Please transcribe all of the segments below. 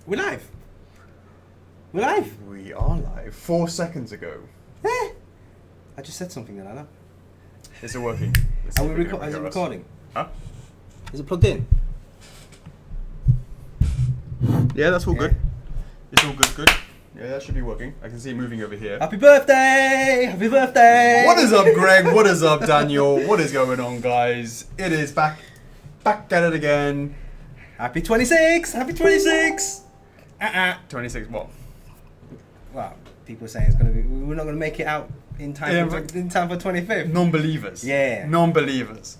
We're live. We're live. We are live. 4 seconds ago. I just said something then, I know. Is it working? Is it recording? Huh? Is it plugged in? Yeah, that's all good. It's all good. Yeah, that should be working. I can see it moving over here. Happy birthday! Happy birthday! What is up, Greg? What is up, Daniel? What is going on, guys? It is back at it again. Happy 26! Happy 26! 26 what? Well, people are saying it's gonna be. We're not gonna make it out in time for 25th. Non-believers. Yeah. Non-believers.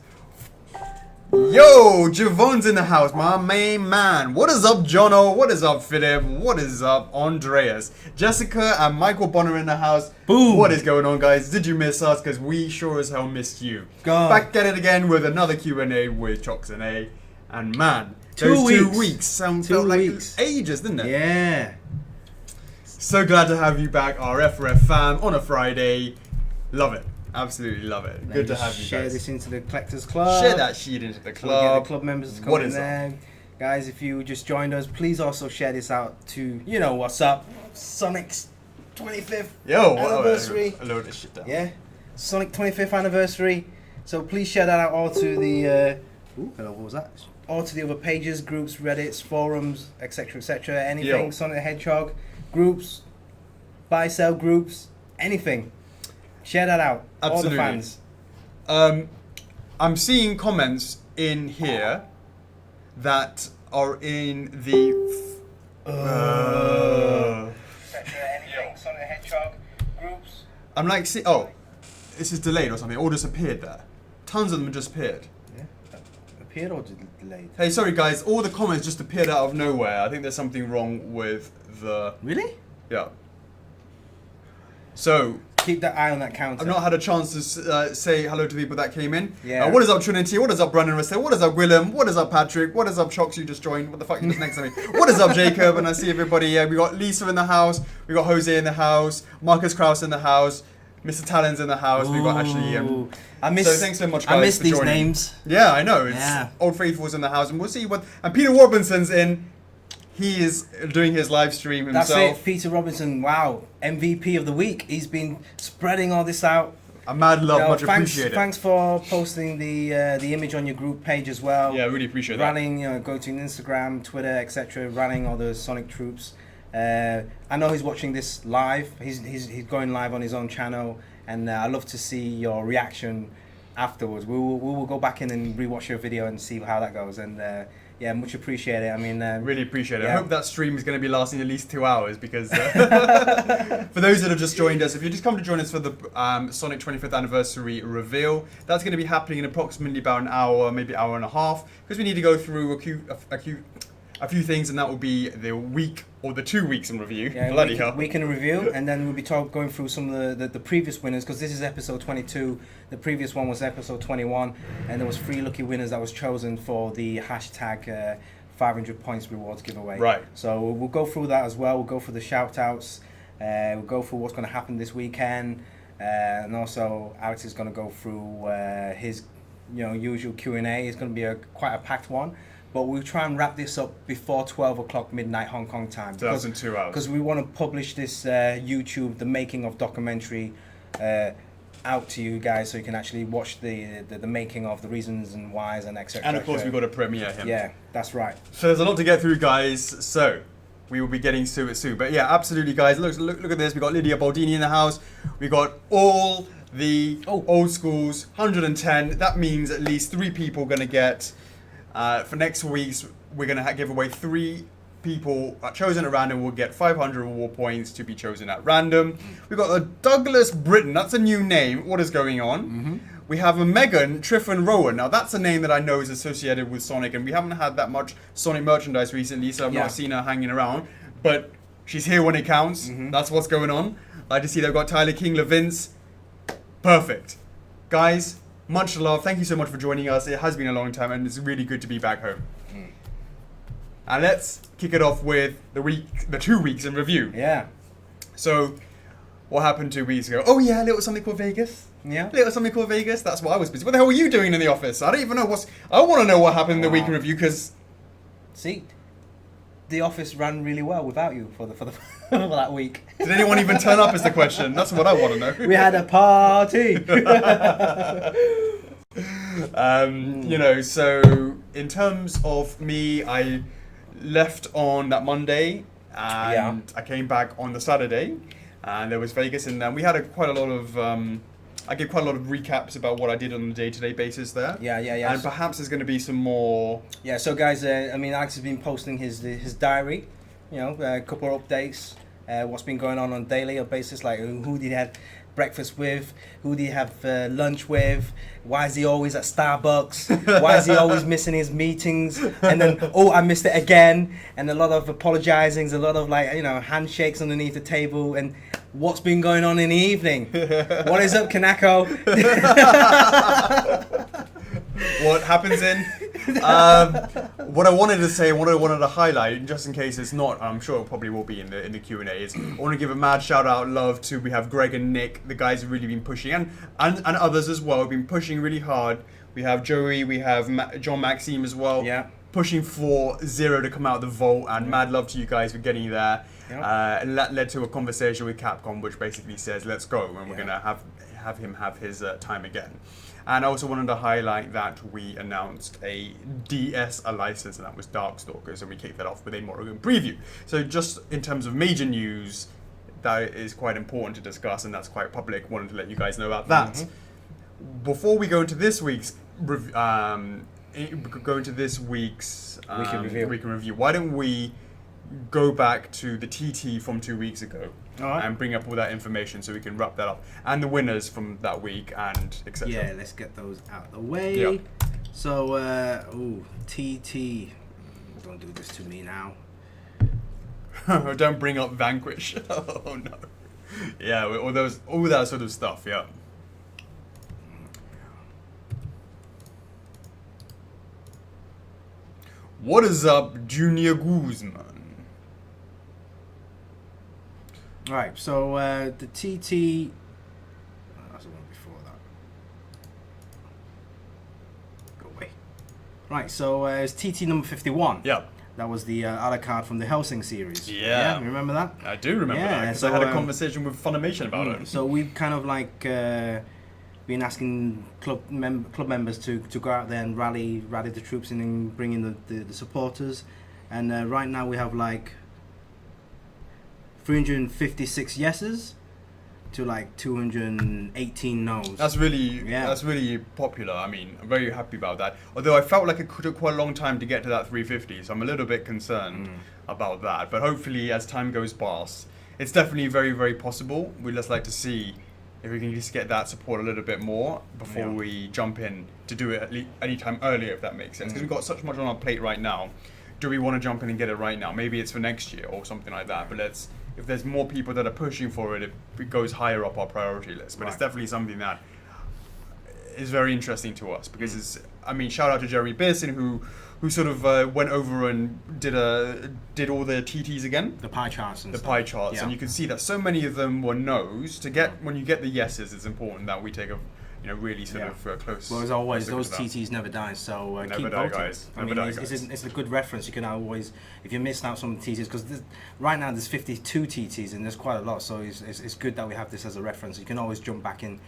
Yo, Javon's in the house, my main man. What is up, Jono? What is up, Philip? What is up, Andreas? Jessica and Michael Bonner in the house. Boom. What is going on, guys? Did you miss us? Because we sure as hell missed you. God. Back at it again with another Q&A with Chocks A. And man, 2 those weeks. 2 weeks felt 2 like weeks. ages, didn't it? Yeah. So glad to have you back, our F4F fam, on a Friday. Love it. Absolutely love it. Good to have you Share guys. this into the collectors club. Share that shit into the We'll get club. the club members to come What in is there. Guys, if you just joined us, please also share this out to, you know what's up, Sonic's 25th Yo, anniversary. I load this shit down. Yeah, Sonic 25th anniversary. So please share that out all to the, hello, what was that? All to the other pages, groups, Reddits, forums, etc., anything. Yo. Sonic the Hedgehog groups, buy, sell groups, anything. Share that out. Absolutely. All the fans. I'm seeing comments in here that are in the. Anything. Sonic the Hedgehog groups. I'm like, see, oh, this is delayed or something. All just appeared there. Tons of them just appeared. Yeah. Appeared or delayed? Hey, sorry guys, all the comments just appeared out of nowhere. I think there's something wrong with the. Really? Yeah. So. Keep that eye on that counter. I've not had a chance to say hello to people that came in. Yeah. What is up, Trinity? What is up, Brandon Resta? What is up, Willem? What is up, Patrick? What is up, Chocks? You just joined. What the fuck? You just next to me. What is up, Jacob? And I see everybody. Yeah, we got Lisa in the house. We got Jose in the house. Marcus Krause in the house. Mr. Talon's in the house. We got Ashley. So thanks so much, guys. I miss for these joining. names. Yeah, I know. It's Yeah. Old Faithful's in the house, and we'll see what. And Peter Robinson's in. He is doing his live stream himself. That's it, Peter Robinson. Wow, MVP of the week. He's been spreading all this out. A mad love, much thanks, appreciated. Thanks for posting the image on your group page as well. Yeah, I really appreciate that. Rallying, go to Instagram, Twitter, etc. Rallying all the Sonic troops. I know he's watching this live. He's going live on his own channel, and I'd love to see your reaction afterwards. We will go back in and rewatch your video and see how that goes. And yeah, much appreciated. I mean, really appreciate it. yeah. I hope that stream is going to be lasting at least 2 hours because for those that have just joined us, if you just come to join us for the Sonic 25th anniversary reveal, that's going to be happening in approximately about an hour, maybe hour and a half, because we need to go through a few things, and that will be the week or the 2 weeks in review. Yeah, Bloody hell. week in review, and then we'll be going through some of the previous winners, because this is episode 22. The previous one was episode 21, and there was 3 lucky winners that was chosen for the hashtag 500 points rewards giveaway. Right. So we'll go through that as well. We'll go through the shout outs. We'll go through what's going to happen this weekend, and also Alex is going to go through his usual Q&A. It's going to be quite a packed one. But we'll try and wrap this up before 12 o'clock midnight Hong Kong time. So that's in 2 hours. Because we want to publish this YouTube, the making of documentary, out to you guys, so you can actually watch the making of, the reasons and whys and etc. And of course, we've got to premiere him. Yeah, that's right. So there's a lot to get through, guys. So we will be getting to it soon. But yeah, absolutely, guys. Look at this. We got Lydia Baldini in the house. We got all the old schools, 110. That means at least 3 people going to get. For next week's, we're going to give away 3 people chosen at random will get 500 reward points to be chosen at random. We've got a Douglas Britton. That's a new name. What is going on? Mm-hmm. We have a Megan Triffin Rowan. Now, that's a name that I know is associated with Sonic, and we haven't had that much Sonic merchandise recently, so I've not seen her hanging around. But she's here when it counts. Mm-hmm. That's what's going on. I just see they've got Tyler King, LeVince. Perfect. Guys, much love. Thank you so much for joining us. It has been a long time, and it's really good to be back home. And let's kick it off with the 2 weeks in review. Yeah. So, what happened 2 weeks ago? Oh yeah, a little something called Vegas. Yeah. A little something called Vegas. That's what I was busy. What the hell were you doing in the office? I don't even know I want to know what happened in the week in review, because... Seat. the office ran really well without you for for that week. Did anyone even turn up? Is the question. That's what I want to know. We had a party. You know, so in terms of me, I left on that Monday and I came back on the Saturday, and there was Vegas, and we had quite a lot of. I gave quite a lot of recaps about what I did on a day-to-day basis there. Yeah. And perhaps there's going to be some more. Yeah. So guys, I mean, Alex has been posting his diary. You know, a couple of updates. What's been going on daily basis, like who did he have breakfast with, who did he have lunch with, why is he always at Starbucks, why is he always missing his meetings, and then, oh, I missed it again, and a lot of apologizings, a lot of like, you know, handshakes underneath the table, and what's been going on in the evening? What is up, Kanako? What happens in? What I wanted to say, what I wanted to highlight, just in case it's not, I'm sure it probably will be in the Q&A, is I want to give a mad shout out, love to, we have Greg and Nick, the guys have really been pushing, and others as well, have been pushing really hard. We have Joey, we have John Maxime as well, pushing for Zero to come out of the vault, and mad love to you guys for getting there. And that led to a conversation with Capcom, which basically says, let's go, and we're going to have him have his time again. And I also wanted to highlight that we announced a DS license, and that was Darkstalkers, and we kicked that off with a Morrigan preview. So just in terms of major news, that is quite important to discuss, and that's quite public. Wanted to let you guys know about that. Before we go into this week's week in review, why don't we go back to the TT from 2 weeks ago and bring up all that information so we can wrap that up, and the winners from that week and etc. Yeah, let's get those out of the way. So, TT, don't do this to me now. Don't bring up Vanquish. Oh no. Yeah, all that sort of stuff. Yeah. What is up, Junior Guzman? Right, so the TT. That's the one before that. Go away. Right, so it's TT number 51. Yeah. That was the other card from the Helsing series. Yeah. You remember that? I do remember that, because I had a conversation with Funimation about it. So we've kind of like been asking club members to go out there and rally the troops in and bring in the supporters. And right now we have like 356 yeses to like 218 no's. That's really popular. I mean, I'm very happy about that. Although I felt like it took quite a long time to get to that 350, so I'm a little bit concerned about that. But hopefully, as time goes past, it's definitely very, very possible. We'd just like to see if we can just get that support a little bit more before we jump in to do it any time earlier, if that makes sense. Because we've got such much on our plate right now. Do we want to jump in and get it right now? Maybe it's for next year or something like that. But if there's more people that are pushing for it, it goes higher up our priority list. But it's definitely something that is very interesting to us, because shout out to Jeremy Pearson who sort of went over and did all the TTs again. The pie charts. And you can see that so many of them were no's. When you get the yeses, it's important that we take a really sort of close. Well, as always, those TTs never die, so keep voting. Guys. It's a good reference. You can always, if you're missing out some TTs, because right now there's 52 TTs and there's quite a lot, so it's good that we have this as a reference. You can always jump back in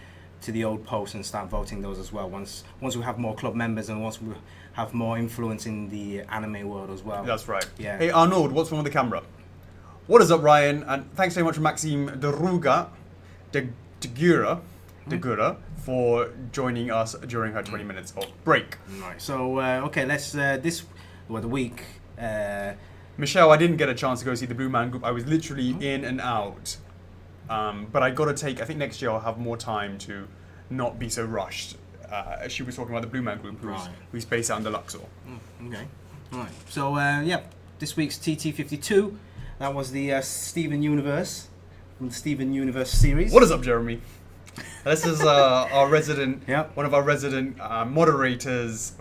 to the old posts and start voting those as well. Once we have more club members and once we have more influence in the anime world as well. That's right. Yeah. Hey Arnold, what's wrong with the camera? What is up, Ryan? And thanks very much for Maxime Degura for joining us during her 20 minutes of break. Right. So okay, let's the week. Michelle, I didn't get a chance to go see the Blue Man Group. I was literally in and out. But I got to take. I think next year I'll have more time to not be so rushed. She was talking about the Blue Man Group, who's based out in the Luxor. Okay. Right. So this week's TT52. That was the Steven Universe from the Steven Universe series. What is up, Jeremy? This is our resident, one of our resident moderators'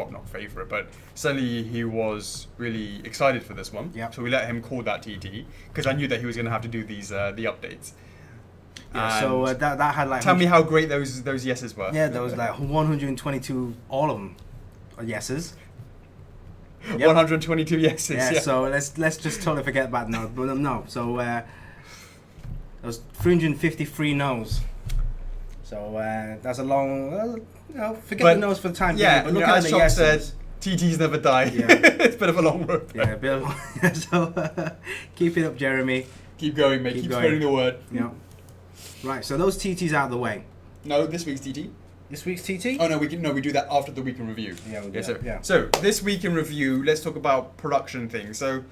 not favorite, but certainly he was really excited for this one. Yep. So we let him call that TT, because I knew that he was going to have to do these the updates. Yeah, so that had like... Tell me how great those yeses were. Yeah, there was like 122, all of them are yeses. Yep. 122 yeses. Yeah, Yeah. so let's just totally forget about no. But no. So there's 353 no's. So that's a long. Forget the no's for the time being. Yeah, But look at as the Chocks said, yeses. TTs never die. Yeah. It's a bit of a long road. Yeah, a bit of, so keep it up, Jeremy. Keep going, mate. Keep going. spreading the word. Yeah. Right. So those TTs out of the way. No, this week's TT. This week's TT. Oh no, we do that after the week in review. Yeah, we'll do that, yeah. So this week in review, let's talk about production things. So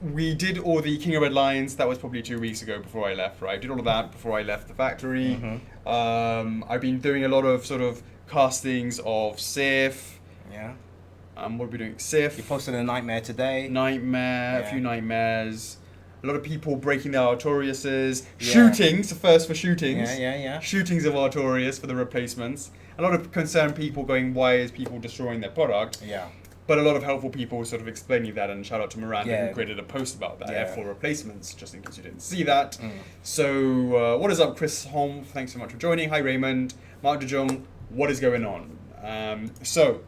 we did all the King of Red Lions. That was probably 2 weeks ago before I left, right? Did all of that before I left the factory. Mm-hmm. I've been doing a lot of sort of castings of Sif. Yeah. What are we doing? Sif. You posted a nightmare today. Nightmare. Yeah. A few nightmares. A lot of people breaking their Artoriuses. Yeah. Shootings. The first for shootings. Yeah. Shootings of Artorius for the replacements. A lot of concerned people going, why is people destroying their product? Yeah. But a lot of helpful people sort of explaining that, and shout out to Miranda Yeah. who created a post about that, Yeah. F4 replacements, just in case you didn't see that. So, what is up, Chris Holm? Thanks so much for joining. Hi, Raymond. Mark De Jong, what is going on? So,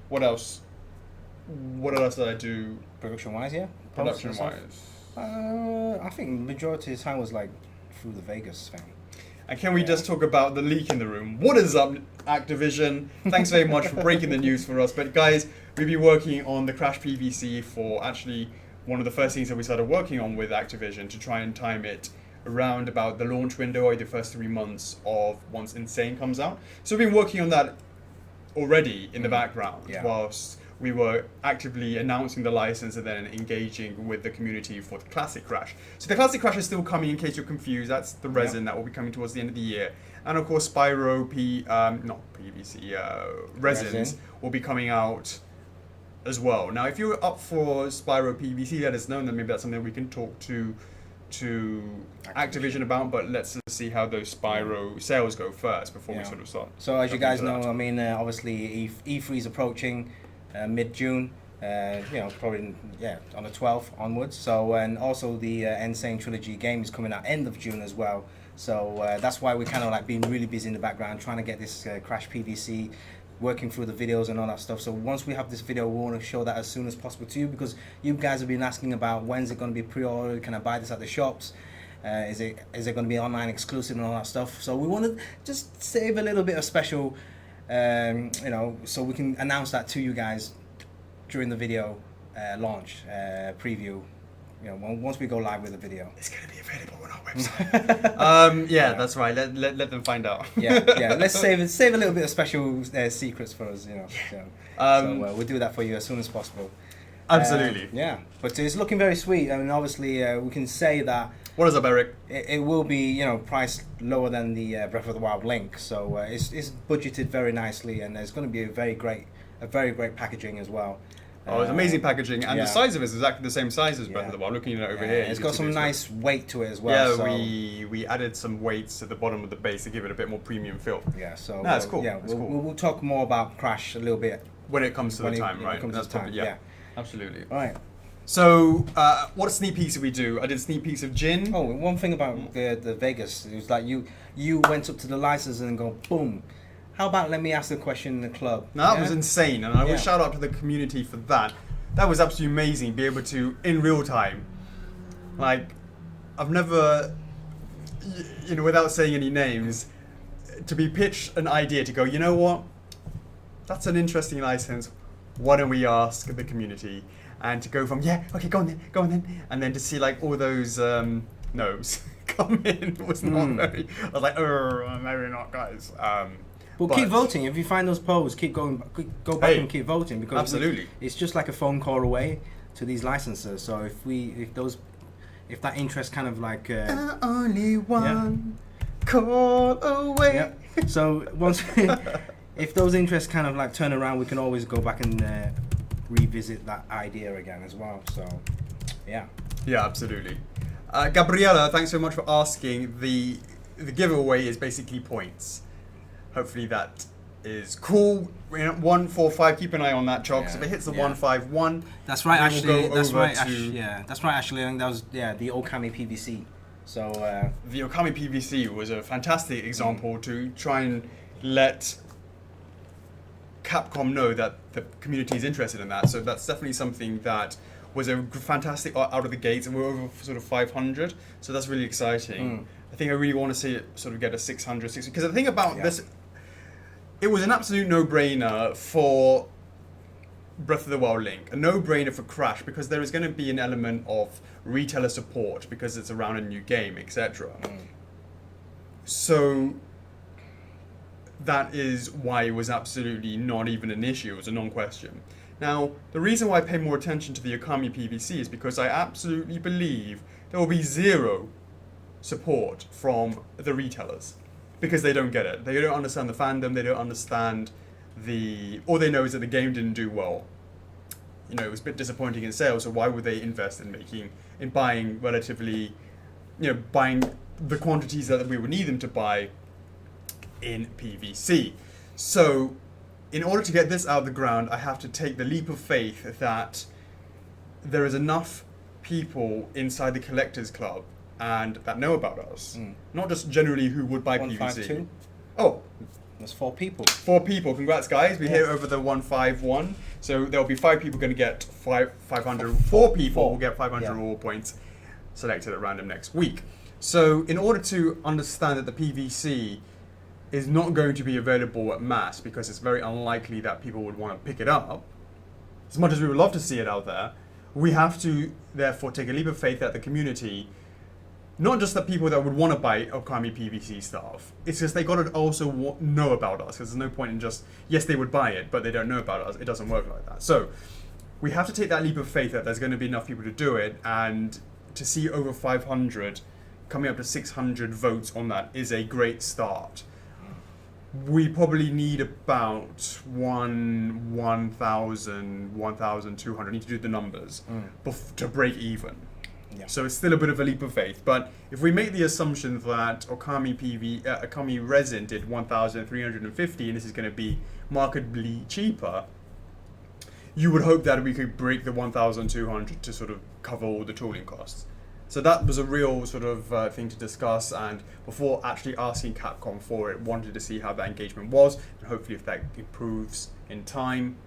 what else? What else did I do Production-wise, yeah. production-wise? I think majority of the time was like through the Vegas thing. And can we just talk about the leak in the room? What is up, Activision? Thanks very much for breaking the news for us. But guys, we've been working on the Crash PVC for actually one of the first things that we started working on with Activision to try and time it around about the launch window or the first 3 months of once Insane comes out. So we've been working on that already in the background whilst we were actively announcing the license and then engaging with the community for the Classic Crash. So the Classic Crash is still coming, in case you're confused. That's the resin that will be coming towards the end of the year. And of course, Spyro resins will be coming out as well. Now, if you're up for Spyro PVC, let us know, and then maybe that's something we can talk to Activision about, but let's see how those Spyro sales go first before we sort of start. So as you guys know, I mean, obviously E3 is approaching mid-June, probably on the 12th onwards. So, and also the Insane Trilogy game is coming out end of June as well. So that's why we're kind of like being really busy in the background trying to get this Crash PVC, working through the videos and all that stuff. So once we have this video, we want to show that as soon as possible to you, because you guys have been asking about when's it going to be pre-ordered, can I buy this at the shops, is it going to be online exclusive and all that stuff. So we want to just save a little bit of special, so we can announce that to you guys during the video launch preview. Once we go live with the video, it's going to be available on our website. That's right. Let them find out. Let's save a little bit of special secrets for us. So we'll do that for you as soon as possible. Absolutely. But it's looking very sweet. I mean, obviously, we can say that. What is up, Eric? It will be, priced lower than the Breath of the Wild Link. So it's budgeted very nicely, and there's going to be a very great packaging as well. It's amazing packaging, and the size of it is exactly the same size as Breath of the Wild. Looking at it over here, it's got some nice weight to it as well. We added some weights at the bottom of the base to give it a bit more premium feel. So that's cool. We'll talk more about Crash a little bit when it comes to the time, right? That's probably, absolutely. All right. So, what sneak peeks did we do? I did sneak peeks of Jin. Oh, one thing about the Vegas, it was like you went up to the license and go boom. How about let me ask the question in the club? Now that was insane, and I will shout out to the community for that. That was absolutely amazing. Be able to, in real time, like, I've never, without saying any names, to be pitched an idea to go, you know what? That's an interesting license. Why don't we ask the community? And to go from okay, go on then, and then to see like all those no's come in was not very. I was like, maybe not, guys. But keep voting. If you find those polls, go back and keep voting, because absolutely, it's just like a phone call away to these licenses. So if that interest kind of like only one call away. Yep. So once if those interests kind of like turn around, we can always go back and revisit that idea again as well. So yeah, absolutely. Gabriella, thanks so much for asking. The giveaway is basically points. Hopefully that is cool. 145. Keep an eye on that, Chocks. If it hits the 151, that's right. Actually, that's right. That's right. Actually, I think that was the Okami PVC. So the Okami PVC was a fantastic example to try and let Capcom know that the community is interested in that. So that's definitely something that was a fantastic out of the gates, and we're over sort of 500. So that's really exciting. I think I really want to see it sort of get a 600, because the thing about this, it was an absolute no-brainer for Breath of the Wild Link, a no-brainer for Crash, because there is going to be an element of retailer support because it's around a new game, etc. So that is why it was absolutely not even an issue. It was a non-question. Now, the reason why I pay more attention to the Okami PVC is because I absolutely believe there will be zero support from the retailers, because they don't get it. They don't understand the fandom. They don't understand all they know is that the game didn't do well. You know, it was a bit disappointing in sales, so why would they invest in buying relatively, buying the quantities that we would need them to buy in PVC? So in order to get this out of the ground, I have to take the leap of faith that there is enough people inside the Collectors Club and that know about us, not just generally who would buy PVC. 152? Oh, that's 4 people. 4 people. Congrats, guys. We hit over the 151. So there'll be 5 people going to get 500. 4 people will get 500 reward points selected at random next week. So in order to understand that the PVC is not going to be available at mass, because it's very unlikely that people would want to pick it up, as much as we would love to see it out there, we have to therefore take a leap of faith that the community, not just the people that would want to buy Okami PVC stuff, it's just they got to also know about us, because there's no point in just, yes, they would buy it, but they don't know about us. It doesn't work like that. So we have to take that leap of faith that there's going to be enough people to do it, and to see over 500, coming up to 600 votes on that is a great start. We probably need about 1,000, 1,200, need to do the numbers, to break even. Yeah. So it's still a bit of a leap of faith. But if we make the assumption that Okami Resin did 1,350 and this is going to be markedly cheaper, you would hope that we could break the 1,200 to sort of cover all the tooling costs. So that was a real sort of thing to discuss, and before actually asking Capcom for it, wanted to see how that engagement was, and hopefully if that improves in time,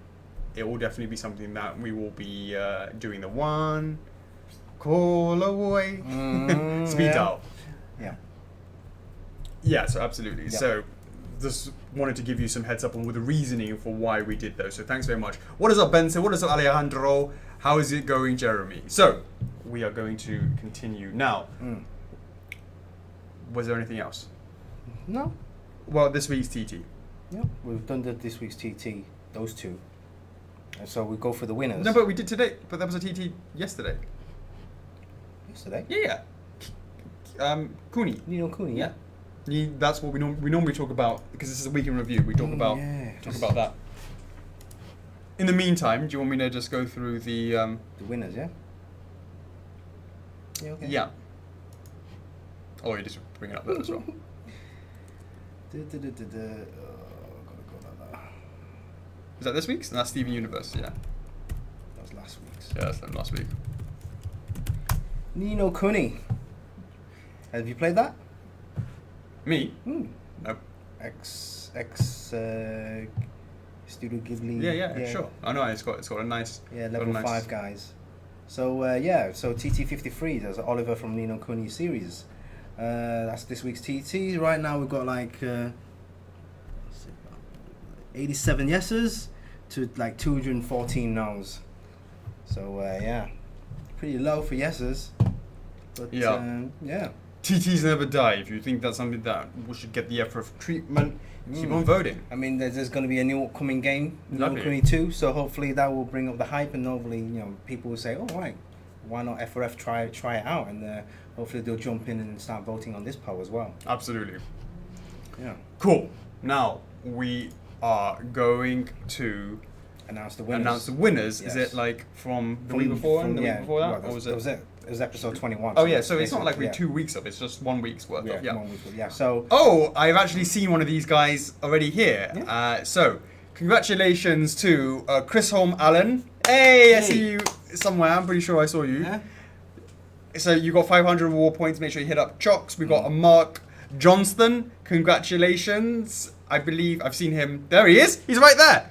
it will definitely be something that we will be doing the one call away speed dial. Yeah, so absolutely. Yep. So just wanted to give you some heads up on the reasoning for why we did those. So thanks very much. What is up, Benson? What is up, Alejandro? How is it going, Jeremy? So we are going to continue now. Was there anything else? No. Well, this week's TT. Yeah, we've done this week's TT, those 2. And so we go for the winners. No, but we did today. But that was a TT yesterday. Yesterday? Yeah. Kuni. Nino Kuni, yeah. That's what we normally talk about, because this is a week in review. We talk about that. In the meantime, do you want me to just go through the winners? Yeah. Yeah. Okay. Yeah. Oh, you just bring it up there as well. Gotta go Is that this week's? And that's Steven Universe. Yeah. That was last week's. Yeah, that's last week. Nino Kuni. Have you played that? Me? Nope. Studio Ghibli. Yeah, sure. I know it's got a nice. Yeah, level 5 guys. So so TT53. There's Oliver from Nino Kuni series. That's this week's TT. Right now we've got like 87 yeses to like 214 no's. So pretty low for yeses. But yeah. TTs never die. If you think that's something that we should get the F4F treatment, keep on voting. I mean, there's going to be a new upcoming game, Nino Kuni 2, so hopefully that will bring up the hype, and hopefully people will say, oh right, why not F4F try it out, and hopefully they'll jump in and start voting on this poll as well. Absolutely. Yeah. Cool. Now we are going to announce the winners. Yes. Is it like from the week before and the week before that? Or was it? It was episode 21. Oh yeah, so it's not like we're 2 weeks of. It's just 1 week's worth of. Yeah. 1 week. Yeah. So. Oh, I've actually seen one of these guys already here. Yeah. So congratulations to Chris Holm Allen. Hey, I see you somewhere. I'm pretty sure I saw you. Yeah. So you got 500 reward points. Make sure you hit up Chocks. We've got a Mark Johnston. Congratulations. I believe I've seen him. There he is. He's right there.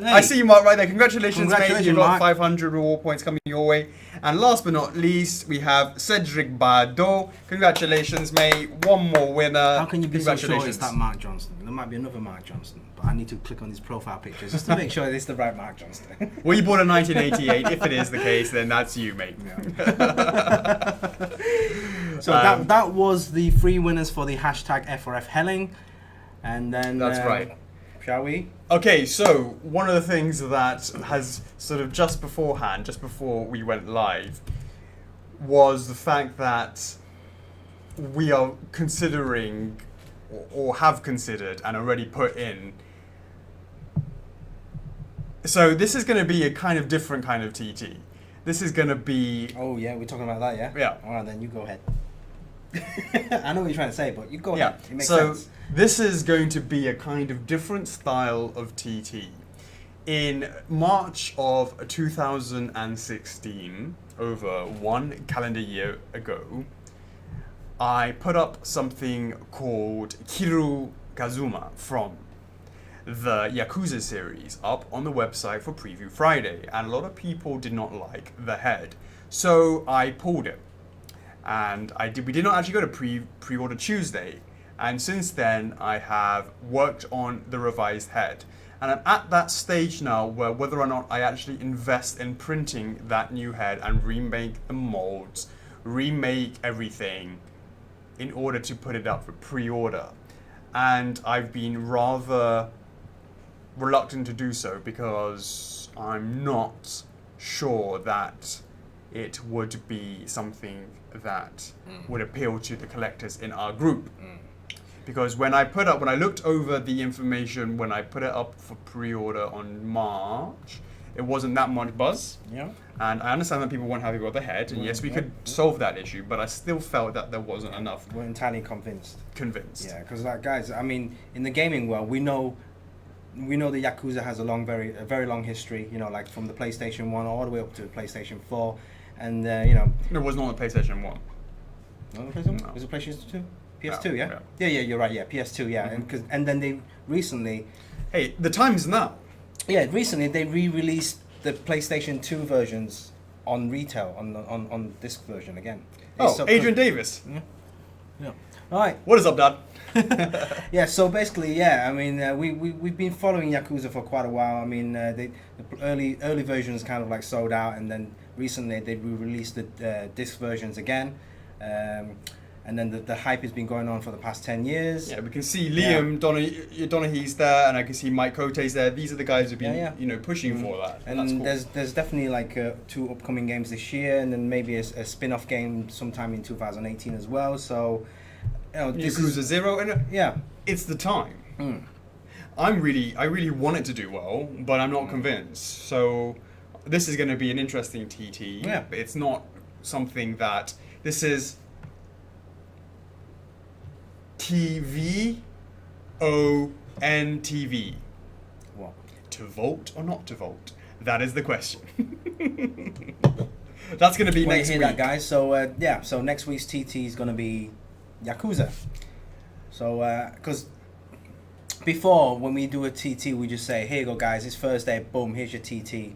I see you, Mark, right there. Congratulations, mate. You've got Mark. 500 reward points coming your way. And last but not least, we have Cedric Bardot. Congratulations, mate. One more winner. How can you be so sure it's that Mark Johnston? There might be another Mark Johnston, but I need to click on his profile pictures just to make sure it's the right Mark Johnston. Well, you bought a 1988. If it is the case, then that's you, mate. Yeah. So that was the 3 winners for the hashtag F4F Helling. And then... That's right. Shall we? Okay, so one of the things that has sort of just before we went live, was the fact that we are considering, or have considered, and already put in. So this is going to be a kind of different kind of TT. This is going to be... Oh yeah, we're talking about that, yeah? Yeah. Alright, then you go ahead. I know what you're trying to say, but you go ahead. It makes sense. This is going to be a kind of different style of TT. In March of 2016, over 1 calendar year ago, I put up something called Kiru Kazuma from the Yakuza series up on the website for Preview Friday, and a lot of people did not like the head. So I pulled it. And we did not actually go to pre-order Tuesday. And since then, I have worked on the revised head. And I'm at that stage now where whether or not I actually invest in printing that new head and remake the molds, remake everything in order to put it up for pre-order. And I've been rather reluctant to do so because I'm not sure that it would be something that would appeal to the collectors in our group. Because when I looked over the information, when I put it up for pre-order on March, it wasn't that much buzz. Yeah. And I understand that people weren't happy about the head, and yes, we could solve that issue, but I still felt that there wasn't enough. We're entirely convinced. Yeah, because like guys, I mean, in the gaming world, we know that Yakuza has a very long history. You know, like from the PlayStation 1 all the way up to the PlayStation 4, and you know. It was not on the PlayStation 1. No, the PlayStation 1? Was it PlayStation 2? PS2, yeah? Yeah, you're right. Yeah, PS2, yeah, and then they recently. Hey, the time's now. Yeah, recently they re-released the PlayStation 2 versions on retail on disc version again. Oh, Adrian Davis. Yeah. All right. What is up, Dad? Yeah. So basically, yeah. I mean, we've been following Yakuza for quite a while. I mean, the early versions kind of like sold out, and then recently they re-released the disc versions again. And then the hype has been going on for the past 10 years. Yeah, we can see Liam Donaghy's there, and I can see Mike Cote's there. These are the guys who've been pushing for that. And that's cool. there's definitely like 2 upcoming games this year, and then maybe a spin-off game sometime in 2018 as well. So, you know, Yakuza 0, and it's the time. I really want it to do well, but I'm not convinced. So this is going to be an interesting TT. Yeah. But it's not something that this is. TVONTV. What? To vote or not to vote? That is the question. That's going to be next week. That, guys. So so next week's TT is going to be Yakuza. So because before when we do a TT, we just say, "Here you go, guys. It's Thursday. Boom. Here's your TT."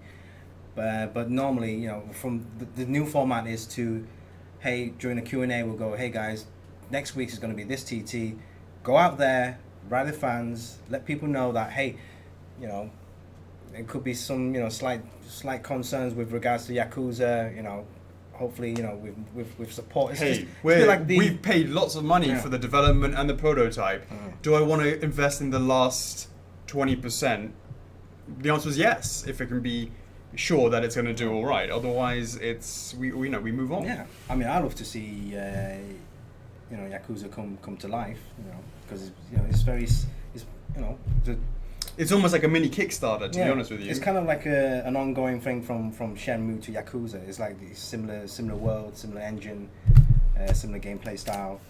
But normally, you know, from the new format is to, hey, during the Q&A, we'll go, "Hey, guys. Next week is going to be this TT. Go out there, write the fans, let people know that, hey, you know, there could be some, you know, slight concerns with regards to Yakuza. You know, hopefully, you know, with support. We've paid lots of money for the development and the prototype. Do I want to invest in the last 20%? The answer is yes, if it can be sure that it's going to do all right. Otherwise, we move on. Yeah, I mean, I love to see. You know, Yakuza come to life, you know, because it's almost like a mini Kickstarter, to be honest with you. It's kind of like an ongoing thing from Shenmue to Yakuza. It's like the similar world, similar engine, similar gameplay style,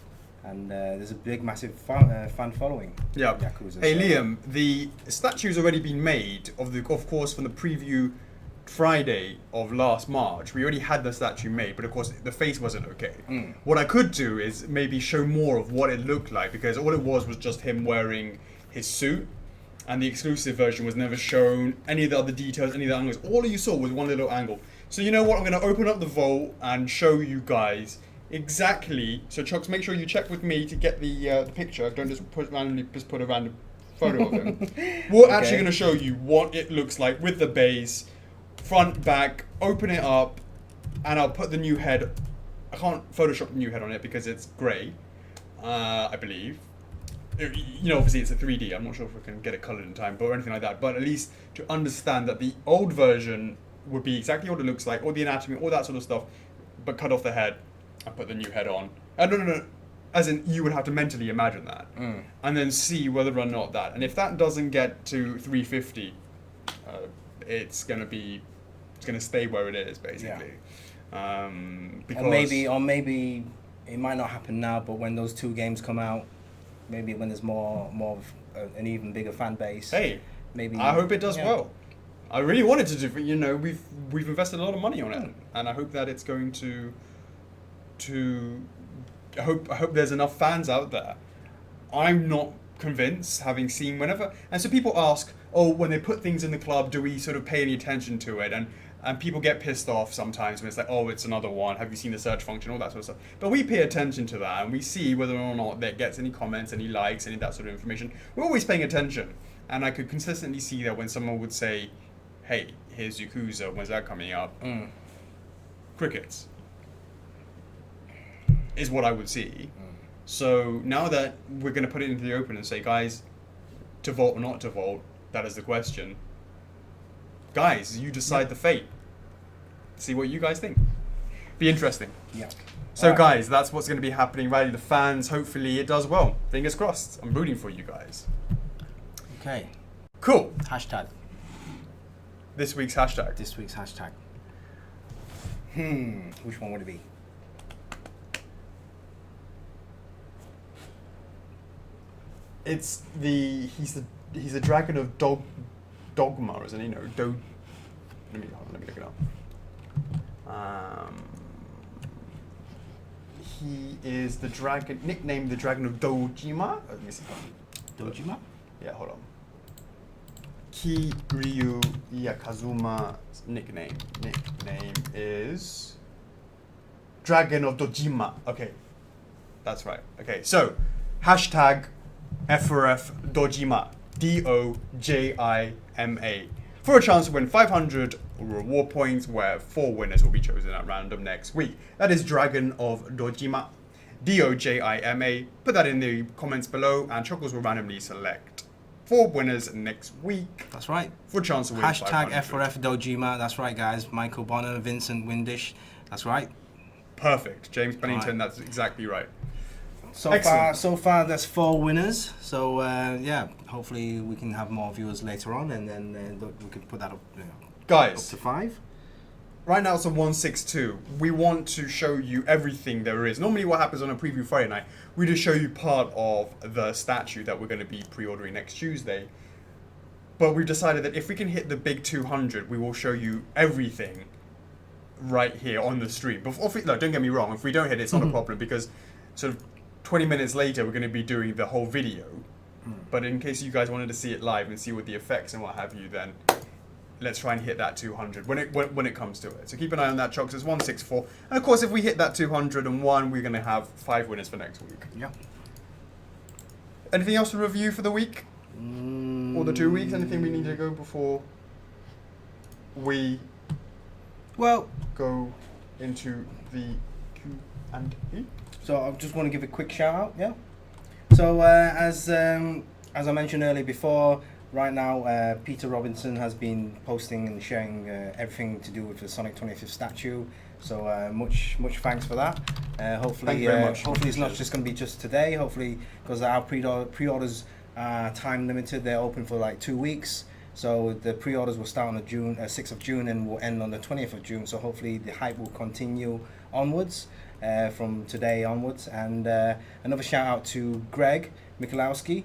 and there's a big, massive fan following. Yeah. Yakuza. Hey, Liam, the statue's already been made of course, from the preview Friday of last March. We already had the statue made, but of course the face wasn't okay. What I could do is maybe show more of what it looked like, because all it was just him wearing his suit, and the exclusive version was never shown. Any of the other details, any of the angles, all you saw was one little angle. So you know what? I'm going to open up the vault and show you guys exactly. So Chocks, make sure you check with me to get the picture. Don't just put a random photo of him. We're actually going to show you what it looks like with the base, front, back. Open it up, and I'll put the new head. I can't Photoshop the new head on it because it's grey, I believe. You know, obviously it's a 3D. I'm not sure if we can get it coloured in time, but or anything like that. But at least to understand that the old version would be exactly what it looks like, all the anatomy, all that sort of stuff, but cut off the head and put the new head on. No. As in, you would have to mentally imagine that, and then see whether or not that. And if that doesn't get to 350, it's gonna stay where it is, basically. Yeah. Because or maybe it might not happen now, but when those two games come out, maybe when there's more of an even bigger fan base. Hey, maybe I hope it does well. I really wanted to do. You know, we've invested a lot of money on it, and I hope that it's going to. I hope there's enough fans out there. I'm not convinced, having seen whenever. And so people ask, oh, when they put things in the club, do we sort of pay any attention to it? And people get pissed off sometimes when it's like, oh, it's another one. Have you seen the search function? All that sort of stuff. But we pay attention to that, and we see whether or not that gets any comments, any likes, any of that sort of information. We're always paying attention. And I could consistently see that when someone would say, hey, here's Yakuza, when's that coming up? Crickets is what I would see. So now that we're going to put it into the open and say, guys, to vote or not to vote, that is the question. Guys, you decide the fate. See what you guys think. Be interesting. Yeah. So guys, that's what's going to be happening. Rally the fans. Hopefully it does well. Fingers crossed. I'm rooting for you guys. Okay. Cool. Hashtag. This week's hashtag. Which one would it be? It's he's a dragon of dogma, isn't he? No, let me look it up. He is the dragon, nicknamed the Dragon of Dojima. Let me see. Dojima? Yeah, hold on. Kiryu Yakazuma's nickname is Dragon of Dojima. Okay, that's right. Okay, so hashtag F4F Dojima, Dojima, for a chance to win 500 reward points, where 4 winners will be chosen at random next week. That is Dragon of Dojima, Dojima. Put that in the comments below, and Chocos will randomly select 4 winners next week. That's right. For a chance to win Hashtag 500. F4F Dojima. That's right, guys. Michael Bonner, Vincent Windish. That's right. Perfect. James Pennington, that's exactly right. So far, there's 4 winners. So yeah, hopefully we can have more viewers later on, and then we can put that up, Guys, up to 5. right now it's a 162. We want to show you everything there is. Normally what happens on a preview Friday night, we just show you part of the statue that we're going to be pre-ordering next Tuesday. But we've decided that if we can hit the big 200, we will show you everything right here on the stream. Don't get me wrong, if we don't hit it, it's not a problem, because sort of 20 minutes later, we're going to be doing the whole video. But in case you guys wanted to see it live and see what the effects and what have you, then let's try and hit that 200 when it comes to it. So keep an eye on that, Chocks. It's 164. And of course, if we hit that 201, we're going to have 5 winners for next week. Yeah. Anything else to review for the week? Or the 2 weeks? Anything we need to go before we go into the Q&A? So I just want to give a quick shout out, yeah. So as I mentioned earlier before, right now Peter Robinson has been posting and sharing everything to do with the Sonic 25th statue. So much thanks for that. Hopefully, hopefully it's not just going to be just today. Hopefully, because our pre-orders are time limited, they're open for like 2 weeks. So the pre-orders will start on the 6th of June and will end on the 20th of June. So hopefully the hype will continue onwards. From today onwards. And another shout out to Greg Michalowski.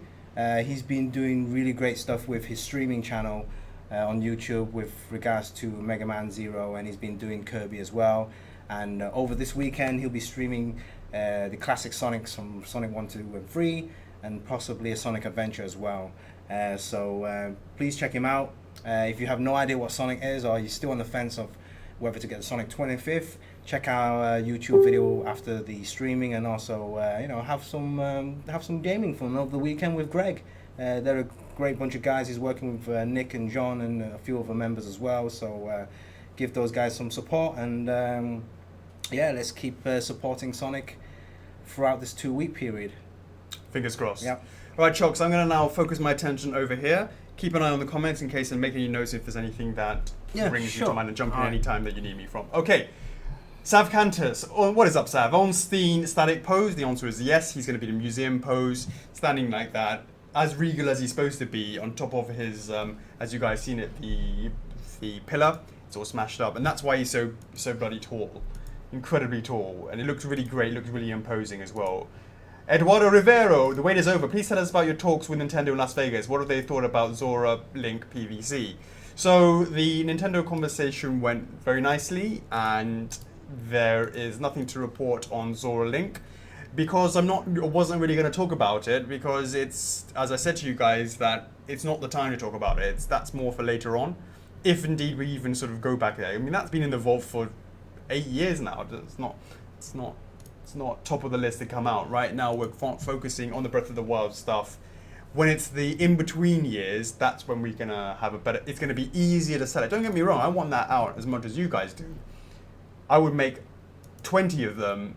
He's been doing really great stuff with his streaming channel on YouTube with regards to Mega Man Zero, and he's been doing Kirby as well. And over this weekend he'll be streaming the classic Sonics from Sonic 1, 2 and 3, and possibly a Sonic Adventure as well. So please check him out. If you have no idea what Sonic is, or you're still on the fence of whether to get the Sonic 25th, check our YouTube video after the streaming, and also have some gaming fun over the weekend with Greg. They're a great bunch of guys. He's working with Nick and John and a few other members as well. So give those guys some support, and let's keep supporting Sonic throughout this 2-week period. Fingers crossed. Yeah. All right, Chocks, I'm going to now focus my attention over here. Keep an eye on the comments in case I'm making you notes if there's anything that brings you to mind, and jump in any time that you need me from. Okay. Sav Cantus. Oh, what is up, Sav? Ornstein static pose? The answer is yes. He's going to be the museum pose, standing like that, as regal as he's supposed to be, on top of his, as you guys seen it, the pillar. It's all smashed up, and that's why he's so bloody tall. Incredibly tall, and it looks really great, looks really imposing as well. Eduardo Rivero, the wait is over. Please tell us about your talks with Nintendo in Las Vegas. What have they thought about Zora Link PVC? So the Nintendo conversation went very nicely, and there is nothing to report on Zora Link because I wasn't really going to talk about it, because it's, as I said to you guys, that it's not the time to talk about it. That's more for later on, if indeed we even sort of go back there. I mean, that's been in the vault for 8 years now. It's not top of the list to come out. Right now we're focusing on the Breath of the Wild stuff. When it's the in-between years, that's when we're going to have it's going to be easier to sell it. Don't get me wrong, I want that out as much as you guys do. I would make 20 of them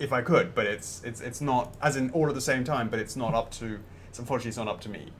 if I could, but it's not, as in all at the same time, but unfortunately it's not up to me.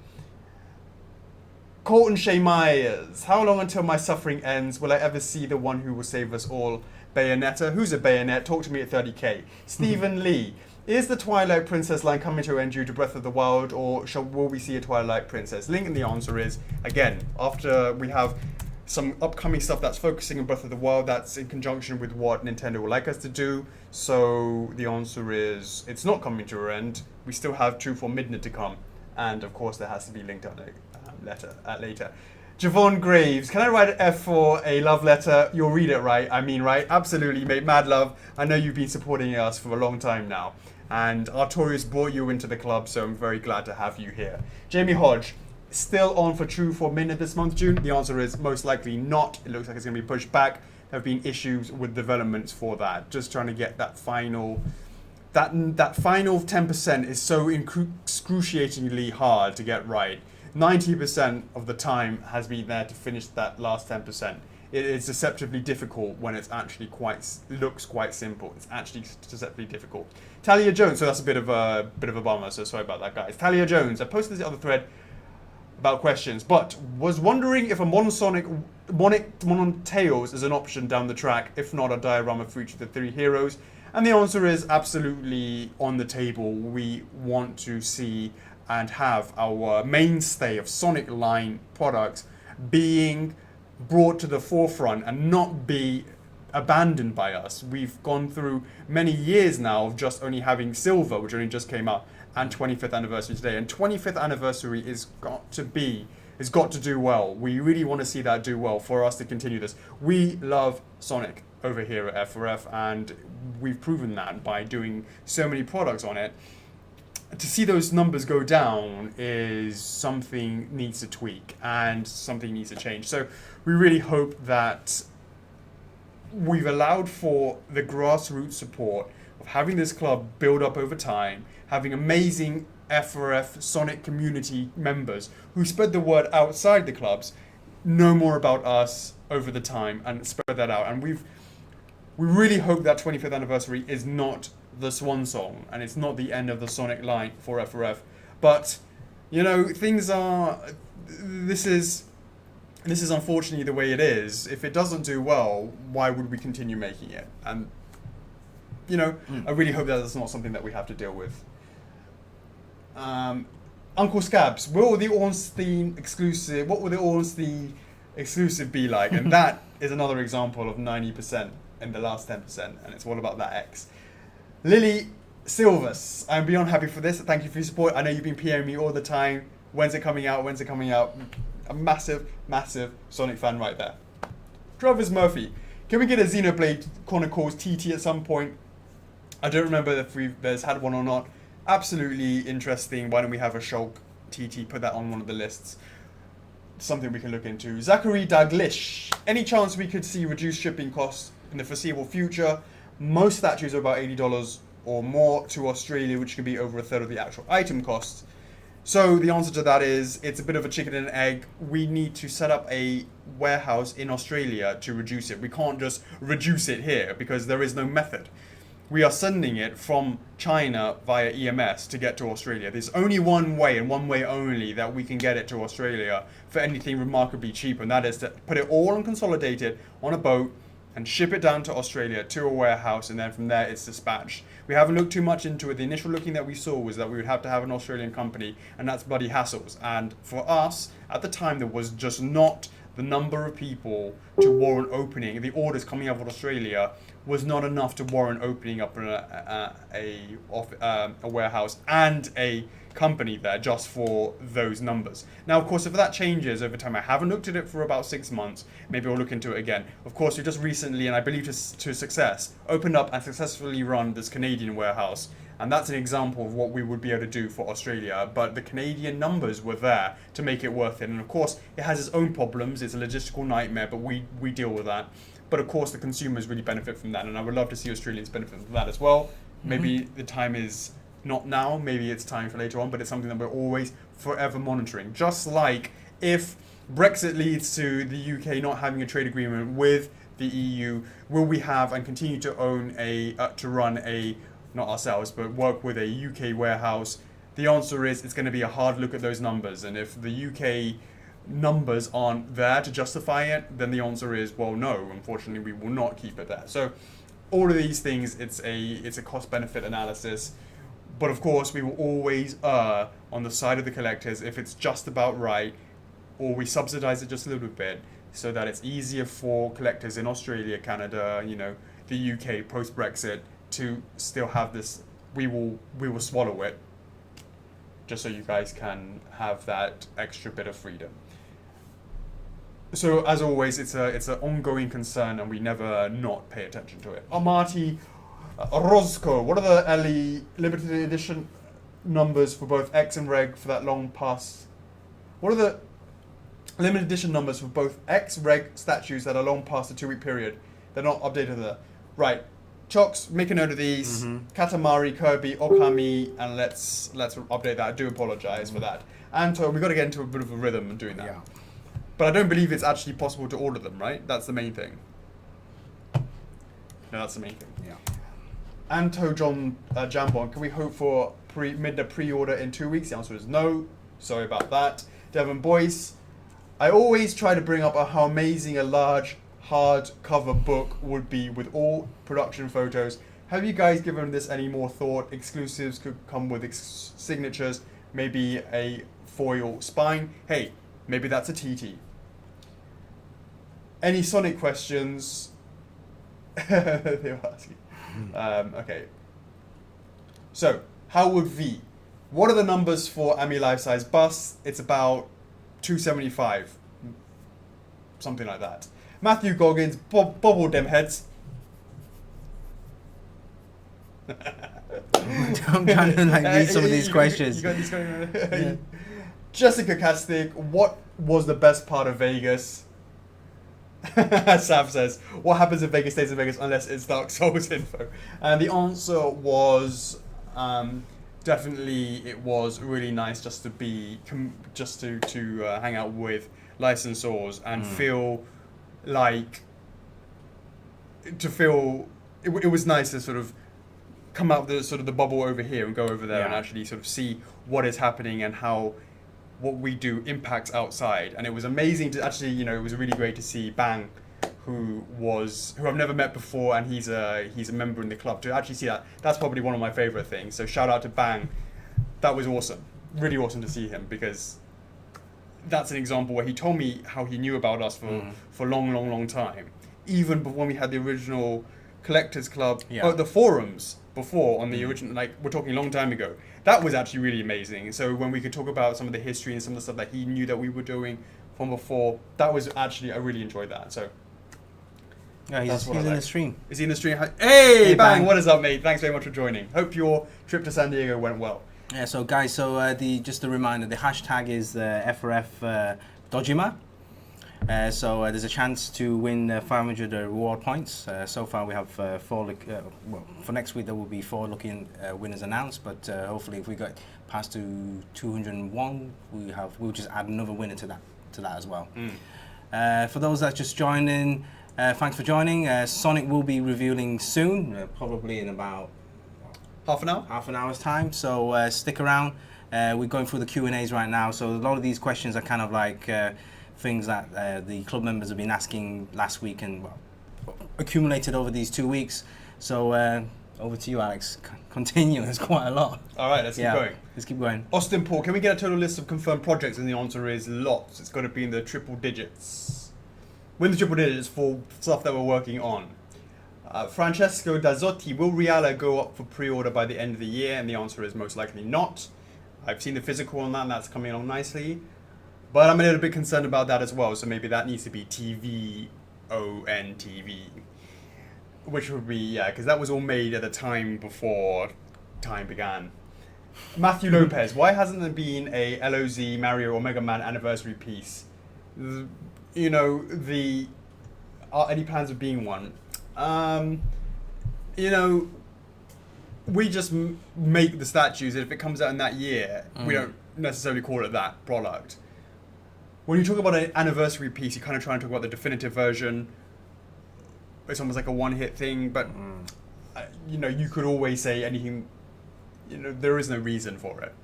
Colton Shea Myers, how long until my suffering ends? Will I ever see the one who will save us all? Bayonetta, who's a bayonet? Talk to me at 30k. Stephen Lee, is the Twilight Princess line coming to an end due to Breath of the Wild, or will we see a Twilight Princess Link? And the answer is, again, after we have some upcoming stuff that's focusing on Breath of the Wild, that's in conjunction with what Nintendo would like us to do. So the answer is, it's not coming to an end. We still have True for Midnight to come, and of course there has to be linked out later. Javon Graves, can I write an F for a love letter? You'll read it, right? I mean, right? Absolutely, mate. Mad love. I know you've been supporting us for a long time now, and Artorius brought you into the club, so I'm very glad to have you here. Jamie Hodge, still on for True for Midnight this month, June? The answer is most likely not. It looks like it's going to be pushed back. There have been issues with developments for that. Just trying to get that final... That final 10% is so excruciatingly hard to get right. 90% of the time has been there to finish that last 10%. It is deceptively difficult when it's actually looks quite simple. It's actually deceptively difficult. Talia Jones, so that's a bit of a bummer, so sorry about that, guys. Talia Jones, I posted this other thread about questions, but was wondering if a Monon Tails is an option down the track, if not a diorama for each of the 3 heroes. And the answer is absolutely on the table. We want to see and have our mainstay of Sonic line products being brought to the forefront and not be abandoned by us. We've gone through many years now of just only having Silver, which only just came out, and 25th anniversary today. And 25th anniversary is got to do well. We really want to see that do well for us to continue this. We love Sonic over here at F4F, and we've proven that by doing so many products on it. To see those numbers go down is something needs to tweak and something needs to change. So we really hope that we've allowed for the grassroots support of having this club build up over time, having amazing F4F Sonic community members who spread the word outside the clubs, know more about us over the time and spread that out. And we really hope that 25th anniversary is not the swan song and it's not the end of the Sonic line for F4F. But, you know, this is unfortunately the way it is. If it doesn't do well, why would we continue making it? And, you know, I really hope that that's not something that we have to deal with. Uncle Scabs, what will the Ornstein exclusive be like? And that is another example of 90% in the last 10%, and it's all about that X. Lily Silvers, I'm beyond happy for this. Thank you for your support. I know you've been PMing me all the time. When's it coming out? A massive, massive Sonic fan right there. Travis Murphy, can we get a Xenoblade Chronicles TT at some point? I don't remember if there's had one or not. Absolutely interesting. Why don't we have a Shulk TT, put that on one of the lists. Something we can look into. Zachary Daglish. Any chance we could see reduced shipping costs in the foreseeable future? Most statues are about $80 or more to Australia, which can be over a third of the actual item cost. So the answer to that is it's a bit of a chicken and egg. We need to set up a warehouse in Australia to reduce it. We can't just reduce it here because there is no method. We are sending it from China via EMS to get to Australia. There's only one way and one way only that we can get it to Australia for anything remarkably cheap, and that is to put it all and consolidate it on a boat and ship it down to Australia to a warehouse, and then from there it's dispatched. We haven't looked too much into it. The initial looking that we saw was that we would have to have an Australian company, and that's bloody hassles. And for us, at the time, there was just not the number of people to warrant opening. The orders coming out of Australia was not enough to warrant opening up a warehouse and a company there just for those numbers. Now, of course, if that changes over time, I haven't looked at it for about 6 months. Maybe I'll look into it again. Of course, we just recently, and I believe to success, opened up and successfully run this Canadian warehouse. And that's an example of what we would be able to do for Australia. But the Canadian numbers were there to make it worth it. And of course, it has its own problems. It's a logistical nightmare, but we deal with that. But of course, the consumers really benefit from that. And I would love to see Australians benefit from that as well. Maybe the time is not now. Maybe it's time for later on. But it's something that we're always forever monitoring. Just like if Brexit leads to the UK not having a trade agreement with the EU, will we have and continue to own to run a, not ourselves, but work with a UK warehouse? The answer is it's going to be a hard look at those numbers. And if the UK numbers aren't there to justify it, then the answer is, well, no, unfortunately, we will not keep it there. So all of these things, it's a cost-benefit analysis. But of course, we will always err on the side of the collectors if it's just about right, or we subsidize it just a little bit so that it's easier for collectors in Australia, Canada, the UK post-Brexit to still have this. We will swallow it just so you guys can have that extra bit of freedom. So as always, it's an ongoing concern, and we never not pay attention to it. Marty Roscoe, what are the LE limited edition numbers for both X and Reg for that long past? What are the limited edition numbers for both X Reg statues that are long past the 2-week period? They're not updated there. Right. Chocks, make a note of these. Katamari, Kirby, Okami, and let's update that. I do apologize for that. And we've got to get into a bit of a rhythm of doing that. Yeah. But I don't believe it's actually possible to order them, right? That's the main thing. No, that's the main thing. Yeah. Anto John Jambon, can we hope for pre-order in 2 weeks? The answer is no. Sorry about that. Devon Boyce, I always try to bring up how amazing a large hardcover book would be with all production photos. Have you guys given this any more thought? Exclusives could come with signatures, maybe a foil spine. Hey, maybe that's a TT. Any Sonic questions? They were asking. Okay. So, Howard V. What are the numbers for Ami Life Size Bust? It's about 275. Something like that. Matthew Goggins, bobble them heads. I'm trying to read some of these questions. You got these going. Yeah. Jessica Castic, what was the best part of Vegas? Sav says, what happens if Vegas stays in Vegas unless it's Dark Souls info? And the answer was definitely it was really nice just to be to hang out with licensors and feel like it was nice to sort of come out the sort of the bubble over here and go over there and actually sort of see what is happening and how what we do impacts outside. And it was amazing to actually, it was really great to see Bang, who I've never met before, and he's a member in the club, to actually see that. That's probably one of my favorite things. So shout out to Bang. That was awesome. Really awesome to see him, because that's an example where he told me how he knew about us for a long time. Even when we had the original Collectors Club, the forums before on the original, like we're talking a long time ago. That was actually really amazing. So when we could talk about some of the history and some of the stuff that he knew that we were doing from before, that was actually, I really enjoyed that. So yeah, he's in the stream. Is he in the stream? Hey, Bang, what is up, mate? Thanks very much for joining. Hope your trip to San Diego went well. Yeah, so guys, just a reminder, the hashtag is F4F Dojima. So there's a chance to win 500 reward points. So far we have well, for next week there will be 4 looking winners announced, but hopefully if we get past to 201, we'll just add another winner to that as well. For those that just joined in, thanks for joining. Sonic will be revealing soon, probably in about Half an hour's time. So stick around. We're going through the Q&As right now. So a lot of these questions are kind of like things that the club members have been asking last week and accumulated over these 2 weeks. So over to you, Alex. Continue. There's quite a lot. All right, let's keep going. Let's keep going. Austin Paul, can we get a total list of confirmed projects? And the answer is lots. It's got to be in the triple digits. We're in the triple digits for stuff that we're working on. Francesco Dazzotti, will Reala go up for pre-order by the end of the year? And the answer is most likely not. I've seen the physical on that, and that's coming along nicely. But I'm a little bit concerned about that as well, so maybe that needs to be TVONTV. Which would be, because that was all made at the time before time began. Matthew Lopez, why hasn't there been a LOZ, Mario, or Mega Man anniversary piece? You know, any plans of being one? You know, we just make the statues, and if it comes out in that year, we don't necessarily call it that product. When you talk about an anniversary piece, you kind of try and talk about the definitive version. It's almost like a one-hit thing, but you know, you could always say anything. You know, there is no reason for it.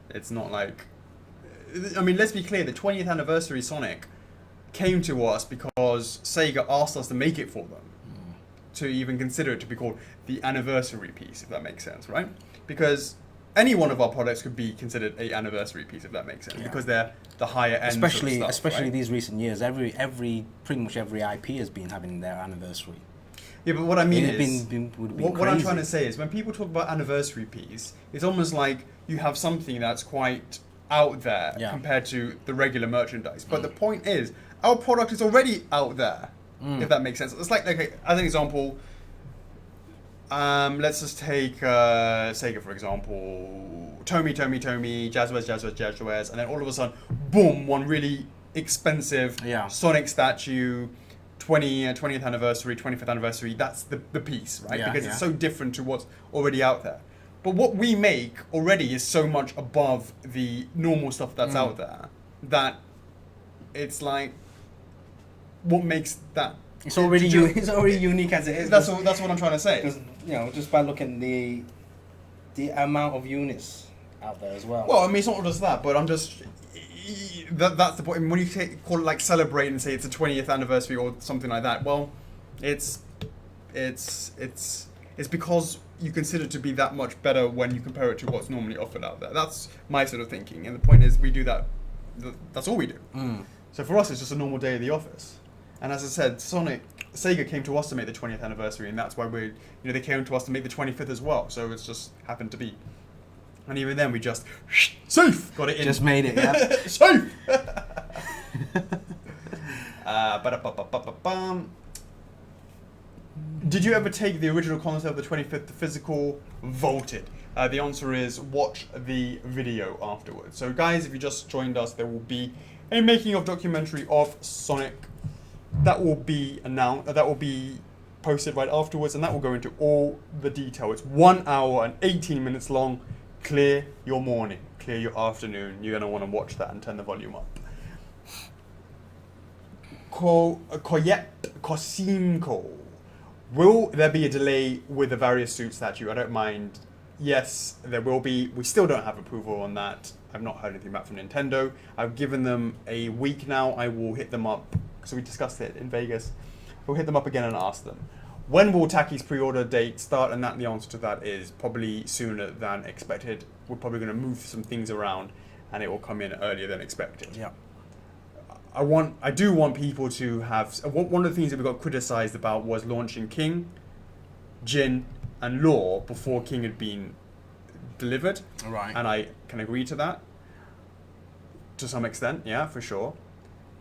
It's not like, I mean, let's be clear. The 20th anniversary Sonic came to us because Sega asked us to make it for them. To even consider it to be called the anniversary piece, if that makes sense, right? Because any one of our products could be considered a anniversary piece, if that makes sense, because they're the higher end. Especially stuff, right? These recent years, pretty much every IP has been having their anniversary. Yeah, but what I mean what I'm trying to say is when people talk about anniversary piece, it's almost like you have something that's quite out there compared to the regular merchandise. But the point is, our product is already out there. If that makes sense. It's like, okay, as an example, let's just take Sega, for example. Tomy, Jazzwares, and then all of a sudden, boom, one really expensive Sonic statue, 20th anniversary, 25th anniversary, that's the piece, right? Because it's so different to what's already out there. But what we make already is so much above the normal stuff that's out there that it's like, what makes that? It's already unique as it is. That's what I'm trying to say. You know, just by looking the amount of units out there as well. Well, I mean, it's not just that, but I'm just that's the point. When you call it like celebrate and say it's a 20th anniversary or something like that, well, it's because you consider it to be that much better when you compare it to what's normally offered out there. That's my sort of thinking, and the point is we do that. That's all we do. So for us, it's just a normal day of the office. And as I said, Sega came to us to make the 20th anniversary, and that's why they came to us to make the 25th as well. So it's just happened to be. And even then, we just safe got it in. Just made it, yeah. Safe. Did you ever take the original concept of the 25th to physical? Voted. The answer is watch the video afterwards. So guys, if you just joined us, there will be a making of documentary of Sonic that will be announced, that will be posted right afterwards, and that will go into all the detail. It's 1 hour and 18 minutes long. Clear your morning, clear your afternoon. You're going to want to watch that and turn the volume up. Koyet Kosimko. Will there be a delay with the various suit statue? I don't mind. Yes, there will be. We still don't have approval on that. I've not heard anything back from Nintendo. I've given them a week now. I will hit them up. So we discussed it in Vegas. We'll hit them up again and ask them. When will Taki's pre-order date start? And the answer to that is probably sooner than expected. We're probably going to move some things around and it will come in earlier than expected. Yeah. I do want people to have... One of the things that we got criticized about was launching King, Jin, and Law before King had been delivered. Right. And I can agree to that. To some extent, yeah, for sure.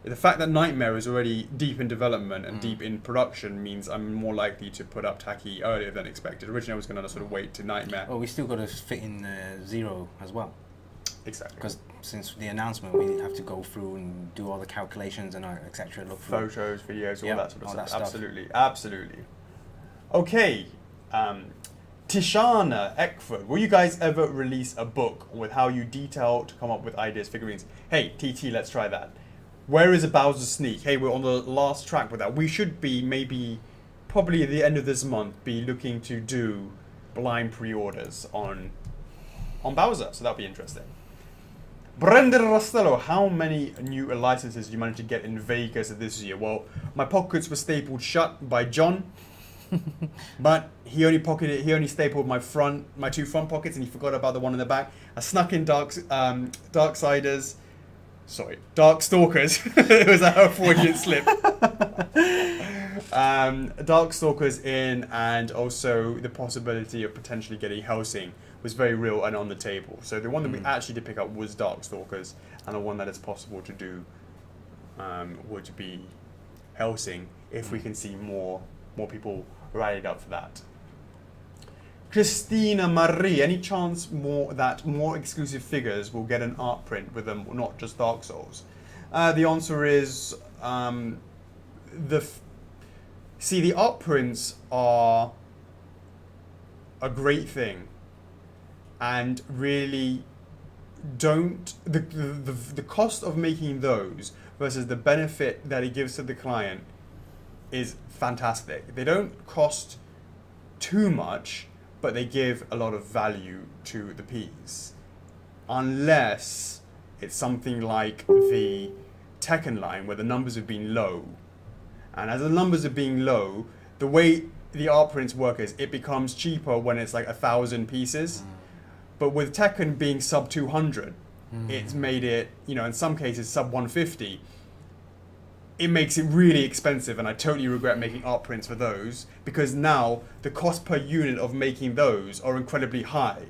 The fact that Nightmare is already deep in development and deep in production means I'm more likely to put up Taki earlier than expected. Originally, I was going to sort of wait to Nightmare. Well, we still got to fit in Zero as well. Exactly. Because since the announcement, we have to go through and do all the calculations and etc. Look through Photos, videos, all that sort of stuff. Stuff. Absolutely, absolutely. Okay, Tishana Eckford, will you guys ever release a book with how you detail to come up with ideas, figurines? Hey, TT, let's try that. Where is a Bowser sneak? Hey, we're on the last track with that. We should be probably at the end of this month, be looking to do blind pre-orders on Bowser, so that'll be interesting. Brendan Rostello, how many new licenses did you manage to get in Vegas this year? Well, my pockets were stapled shut by John, but he only stapled my two front pockets, and he forgot about the one in the back. I snuck in Darkstalkers. It was a Freudian slip. Darkstalkers in, and also the possibility of potentially getting Helsing was very real and on the table. So the one that we actually did pick up was Darkstalkers, and the one that is possible to do would be Helsing if we can see more people rallied up for that. Christina Marie, any chance that more exclusive figures will get an art print with them, not just Dark Souls? The answer is the art prints are a great thing, and really the cost of making those versus the benefit that it gives to the client is fantastic. They don't cost too much, but they give a lot of value to the piece. Unless it's something like the Tekken line where the numbers have been low. And as the numbers are being low, the way the art prints work is it becomes cheaper when it's like 1,000 pieces. But with Tekken being sub 200, it's made it, in some cases sub 150. It makes it really expensive, and I totally regret making art prints for those, because now the cost per unit of making those are incredibly high,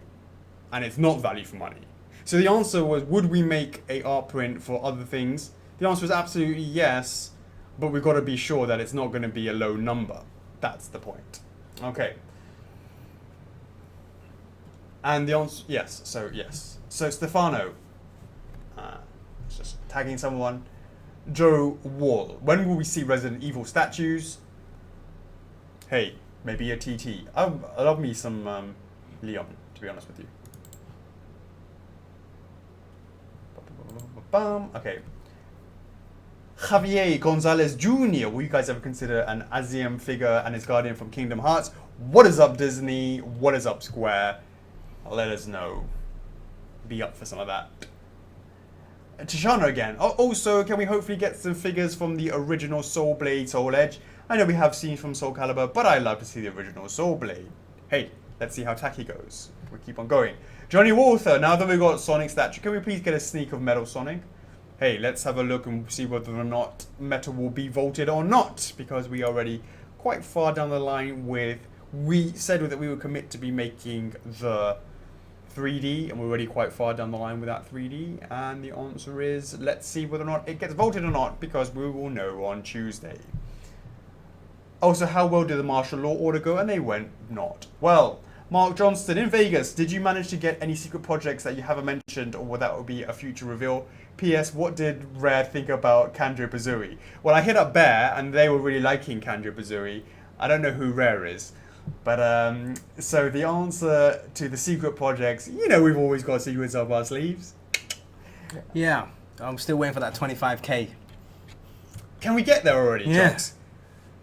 and it's not value for money. So the answer was, would we make a art print for other things? The answer is absolutely yes, but we've got to be sure that it's not going to be a low number. That's the point. Okay. And the answer, yes. So Stefano, just tagging someone. Joe Wall, when will we see Resident Evil statues? Hey, maybe a TT. I love me some Leon, to be honest with you. Okay. Javier Gonzalez Jr., will you guys ever consider an Azium figure and his guardian from Kingdom Hearts? What is up, Disney? What is up, Square? Let us know. Be up for some of that. Tishana again. Also, can we hopefully get some figures from the original Soul Blade, Soul Edge? I know we have scenes from Soul Calibur, but I'd love to see the original Soul Blade. Hey, let's see how Taki goes. We keep on going. Johnny Walther, now that we've got Sonic statue, can we please get a sneak of Metal Sonic? Hey, let's have a look and see whether or not Metal will be voted or not, because we are already quite far down the line with... We said that we would commit to be making the 3D, and we're already quite far down the line with that 3D, and the answer is, let's see whether or not it gets voted or not, because we will know on Tuesday. Also, how well did the martial law order go? And they went not well. Mark Johnston, in Vegas, did you manage to get any secret projects that you haven't mentioned, or that will be a future reveal? P.S. What did Rare think about Banjo-Kazooie? Well, I hit up Bear, and they were really liking Banjo-Kazooie. I don't know who Rare is. But, so the answer to the secret projects, we've always got secrets up our sleeves. Yeah, I'm still waiting for that 25k. Can we get there already, Yeah. Chocks?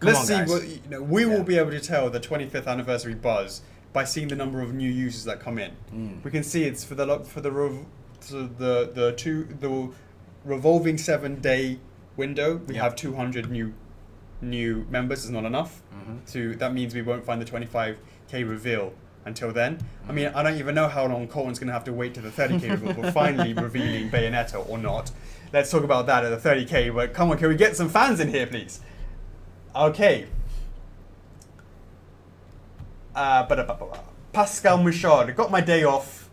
Let's see what, we will be able to tell the 25th anniversary buzz by seeing the number of new users that come in. We can see it's for the revolving 7-day window. We have 200 new members. Is not enough. That means we won't find the 25k reveal until then. I mean, I don't even know how long Colton's going to have to wait to the 30k reveal for finally revealing Bayonetta or not. Let's talk about that at the 30k. But come on, can we get some fans in here, please? Okay. Pascal Mouchard, got my day off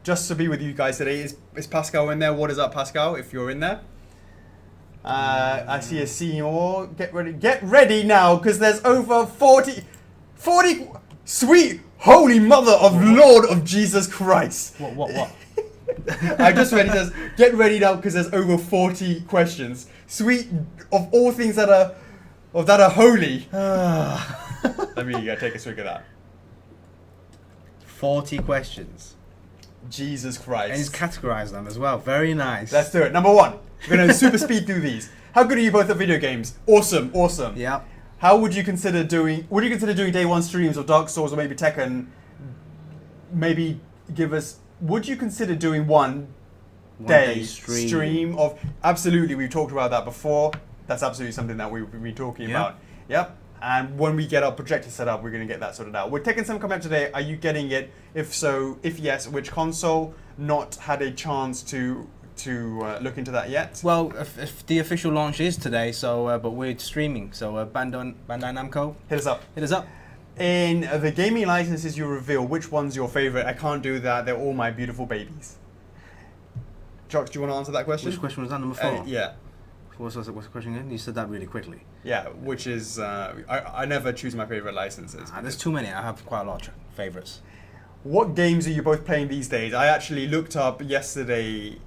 just to be with you guys today. Is Pascal in there? What is up, Pascal, if you're in there? I see a Seymour. Get ready now, because there's over 40, sweet holy mother of Lord of Jesus Christ. What? I just read it says, get ready now, because there's over 40 questions. Sweet of all things that are holy. Let me take a swig of that. 40 questions. Jesus Christ. And he's categorized them as well. Very nice. Let's do it. Number 1. We're going to super speed through these. How good are you both at video games? Awesome. Yeah. How would you consider doing day one streams of Dark Souls or maybe Tekken? Maybe would you consider doing one day stream of, absolutely, we've talked about that before. That's absolutely something that we've been talking about. Yep. And when we get our projector set up, we're going to get that sorted out. We're taking some comment today. Are you getting it? If so, if yes, which console? Not had a chance to look into that yet. Well, if the official launch is today, so but we're streaming. So Bandai Namco, hit us up. In the gaming licenses you reveal, which one's your favorite? I can't do that. They're all my beautiful babies. Chocks, do you want to answer that question? Which question was that? Number 4. Yeah. What's the question again? You said that really quickly. Yeah, which is I never choose my favorite licenses. There's too many. I have quite a lot of favorites. What games are you both playing these days? I actually looked up yesterday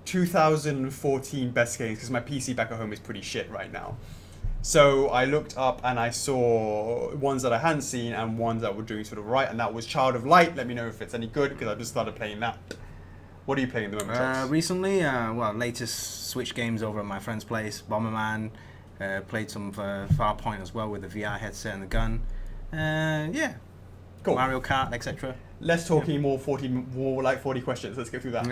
2014 best games, because my PC back at home is pretty shit right now. So I looked up and I saw ones that I hadn't seen and ones that were doing sort of right, and that was Child of Light. Let me know if it's any good, because I just started playing that. What are you playing at the moment, Chocks? Recently, latest Switch games over at my friend's place. Bomberman. Played some Farpoint as well with the VR headset and the gun. Yeah. Cool. Mario Kart, etc. Less talking, more like 40 questions. Let's go through that.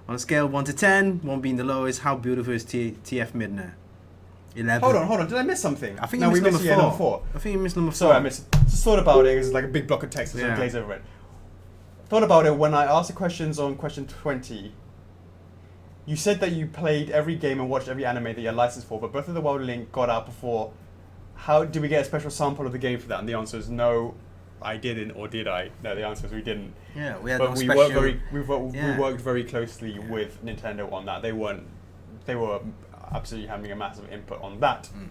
On a scale of 1 to 10, 1 being the lowest, how beautiful is TF Midna? 11. Hold on. Did I miss something? I think you missed number 4. I think you missed number 4. Sorry, I missed. Just thought about it. It was like a big block of text and glaze over it. Thought about it when I asked the questions on question 20. You said that you played every game and watched every anime that you're licensed for, but Breath of the Wild Link got out before. How did we get a special sample of the game for that? And the answer is no, I didn't, or did I? No, the answer is we didn't. Yeah, we had but no we special... we worked very closely with Nintendo on that. They were absolutely having a massive input on that. On